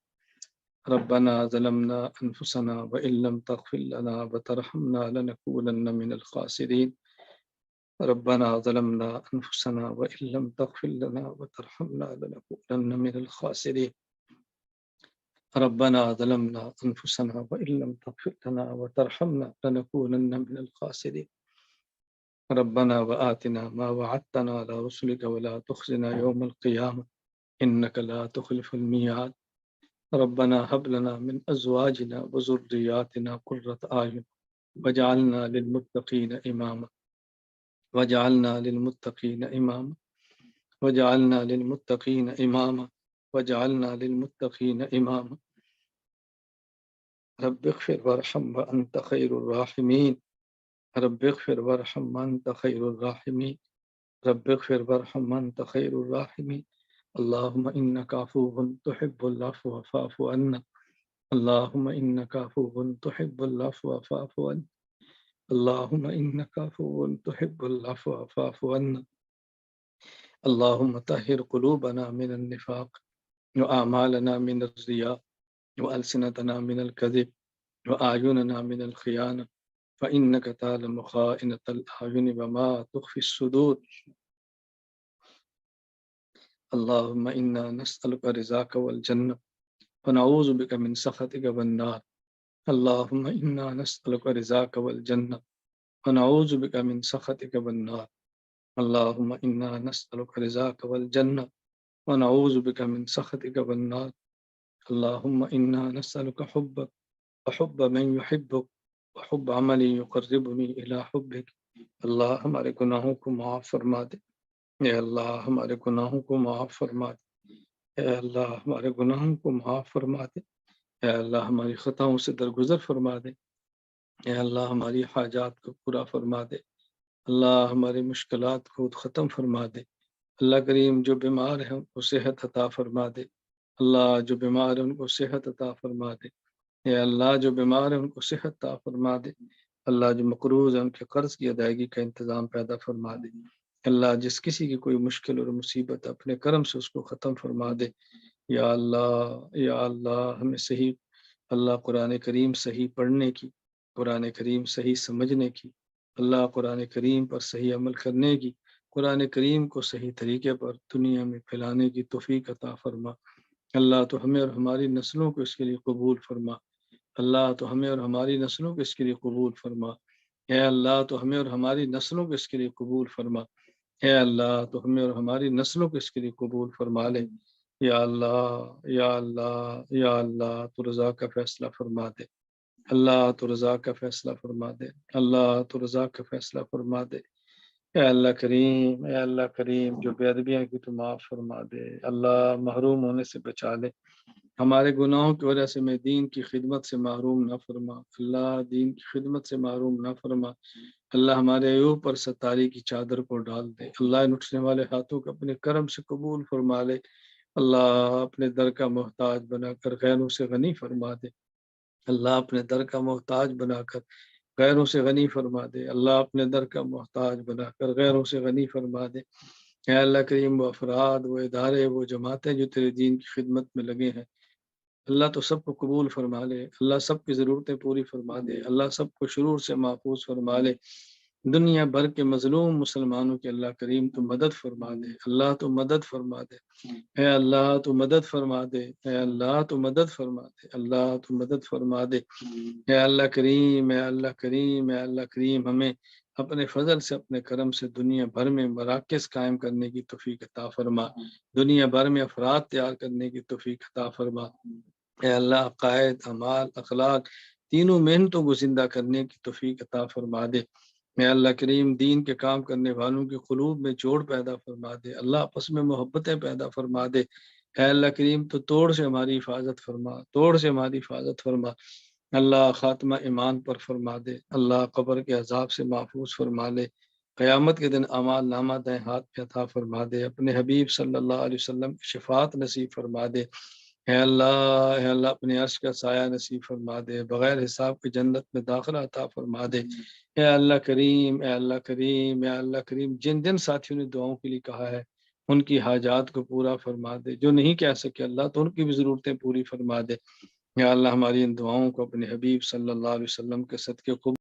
ربنا ظلمنا انفسنا وإن لم تغفر لنا وترحمنا لنكونن من الخاسرین۔ ربنا ظلمنا انفسنا وإن لم تغفر لنا وترحمنا لنكونن من الخاسرین۔ ربنا ظلمنا انفسنا وإن لم تغفر لنا وترحمنا لنكونن من الخاسرین۔ ربنا وآتنا ما وعدتنا على رسلك ولا تخزنا يوم القيامة إنك لا تخلف الميعاد۔ ربنا هب لنا من أزواجنا وذرياتنا قرة أعين واجعلنا للمتقين إماما، واجعلنا للمتقين إماما، واجعلنا للمتقين إماما، واجعلنا للمتقين إماما۔ رب اغفر وارحم وأنت خير الراحمين، رب اغفر وارحم وأنت خير الراحمين، رب اغفر وارحم وأنت خير الراحمين۔ اللهم إنك عفو تحب العفو فاعف عنا، اللهم إنك عفو تحب العفو فاعف عنا، اللهم إنك عفو تحب العفو فاعف عنا۔ اللهم طهر قلوبنا من النفاق وأعمالنا من الرياء وألسنتنا من الكذب وأعيننا من الخيانة، فإنك تعلم خائنة الأعين وما تخفي الصدور۔ اللهم إنا نسألك رضاك والجنة ونعوذ بك من سخطك والنار، اللهم إنا نسألك رضاك والجنة ونعوذ بك من سخطك والنار، اللهم إنا نسألك رضاك والجنة ونعوذ بك من سخطك والنار، اللهم إنا نسألك حبك وحب من يحبك وحب عمل يقربني إلى حبك۔ اللہ ہمارے گناہوں کو معاف فرما دے، اے اللہ ہمارے گناہوں کو معاف فرما دے، اے اللہ ہمارے گناہوں کو معاف فرما دے، اے اللہ ہماری خطاؤں سے درگزر فرما دے، اے اللہ ہماری حاجات کو پورا فرما دے، اللہ ہماری مشکلات کو ختم فرما دے۔ اللہ کریم جو بیمار ہیں ان کو صحت عطا فرما دے، اللہ جو بیمار ہیں ان کو صحت عطا فرما دے، اے اللہ جو بیمار ہیں ان کو صحت عطا فرما دے، اللہ جو مقروض ہیں ان کے قرض کی ادائیگی کا انتظام پیدا فرما دے، اللہ جس کسی کی کوئی مشکل اور مصیبت اپنے کرم سے اس کو ختم فرما دے۔ یا اللہ، یا اللہ ہمیں صحیح اللہ قرآن کریم صحیح پڑھنے کی، قرآن کریم صحیح سمجھنے کی، اللہ قرآن کریم پر صحیح عمل کرنے کی، قرآن کریم کو صحیح طریقے پر دنیا میں پھیلانے کی توفیق عطا فرما۔ اللہ تو ہمیں اور ہماری نسلوں کو اس کے لیے قبول فرما، اللہ تو ہمیں اور ہماری نسلوں کو اس کے لیے قبول فرما، اے اللہ تو ہمیں اور ہماری نسلوں کو اس کے لیے قبول فرما، اے اللہ تو ہمیں اور ہماری نسلوں کو اس کے لیے قبول فرما لے۔ یا اللہ، یا اللہ، یا اللہ تو رضا کا فیصلہ فرما دے، اللہ تو رضا کا فیصلہ فرما دے، اللہ تو رضا کا فیصلہ فرما دے۔ اے اللہ کریم، اے اللہ کریم جو بے ادبیاں کی تو معاف فرما دے، اللہ محروم ہونے سے بچا لے، ہمارے گناہوں کی وجہ سے میں دین کی خدمت سے محروم نہ فرما، اللہ دین کی خدمت سے محروم نہ فرما، اللہ ہمارے اوپر ستاری کی چادر کو ڈال دے، اللہ ان اٹھنے والے ہاتھوں کو اپنے کرم سے قبول فرما لے، اللہ اپنے در کا محتاج بنا کر غیروں سے غنی فرما دے، اللہ اپنے در کا محتاج بنا کر غیروں سے غنی فرما دے، اللہ اپنے در کا محتاج بنا کر غیروں سے غنی فرما دے۔ اے اللہ کریم وہ افراد، وہ ادارے، وہ جماعتیں جو تیرے دین کی خدمت میں لگے ہیں، اللہ تو سب کو قبول فرما لے، اللہ سب کی ضرورتیں پوری فرما دے، اللہ سب کو شرور سے محفوظ فرما لے، دنیا بھر کے مظلوم مسلمانوں کے اللہ کریم تو مدد فرما دے، اللہ تو مدد فرما دے، اے اللہ تو مدد فرما دے، اے اللہ تو مدد فرما دے، اللہ تو مدد فرما دے۔ اے اللہ کریم، اے اللہ کریم، اے اللہ کریم ہمیں اپنے فضل سے، اپنے کرم سے دنیا بھر میں مراکز قائم کرنے کی توفیق عطا فرما، دنیا بھر میں افراد تیار کرنے کی توفیق عطا فرما۔ اے اللہ عقائد، اعمال، اخلاق تینوں محنتوں کو زندہ کرنے کی توفیق عطا فرما دے۔ اے اللہ کریم دین کے کام کرنے والوں کے قلوب میں جوڑ پیدا فرما دے، اللہ آپس میں محبتیں پیدا فرما دے۔ اے اللہ کریم تو توڑ سے ہماری حفاظت فرما، توڑ سے ہماری حفاظت فرما، اللہ خاتمہ ایمان پر فرما دے، اللہ قبر کے عذاب سے محفوظ فرما لے، قیامت کے دن اعمال نامہ دائیں ہاتھ پہ عطا فرما دے، اپنے حبیب صلی اللہ علیہ وسلم کی شفاعت نصیب فرما دے، اے اللہ اپنے عرش کا سایہ نصیب فرما دے، بغیر حساب کی جنت میں داخلہ عطا فرما دے، اے اللہ کریم، اے اللہ کریم، اے اللہ کریم، جن جن ساتھیوں نے دعاؤں کے لیے کہا ہے ان کی حاجات کو پورا فرما دے، جو نہیں کہہ سکے اللہ تو ان کی بھی ضرورتیں پوری فرما دے، یا اللہ ہماری ان دعاؤں کو اپنے حبیب صلی اللہ علیہ وسلم کے صدقے قبول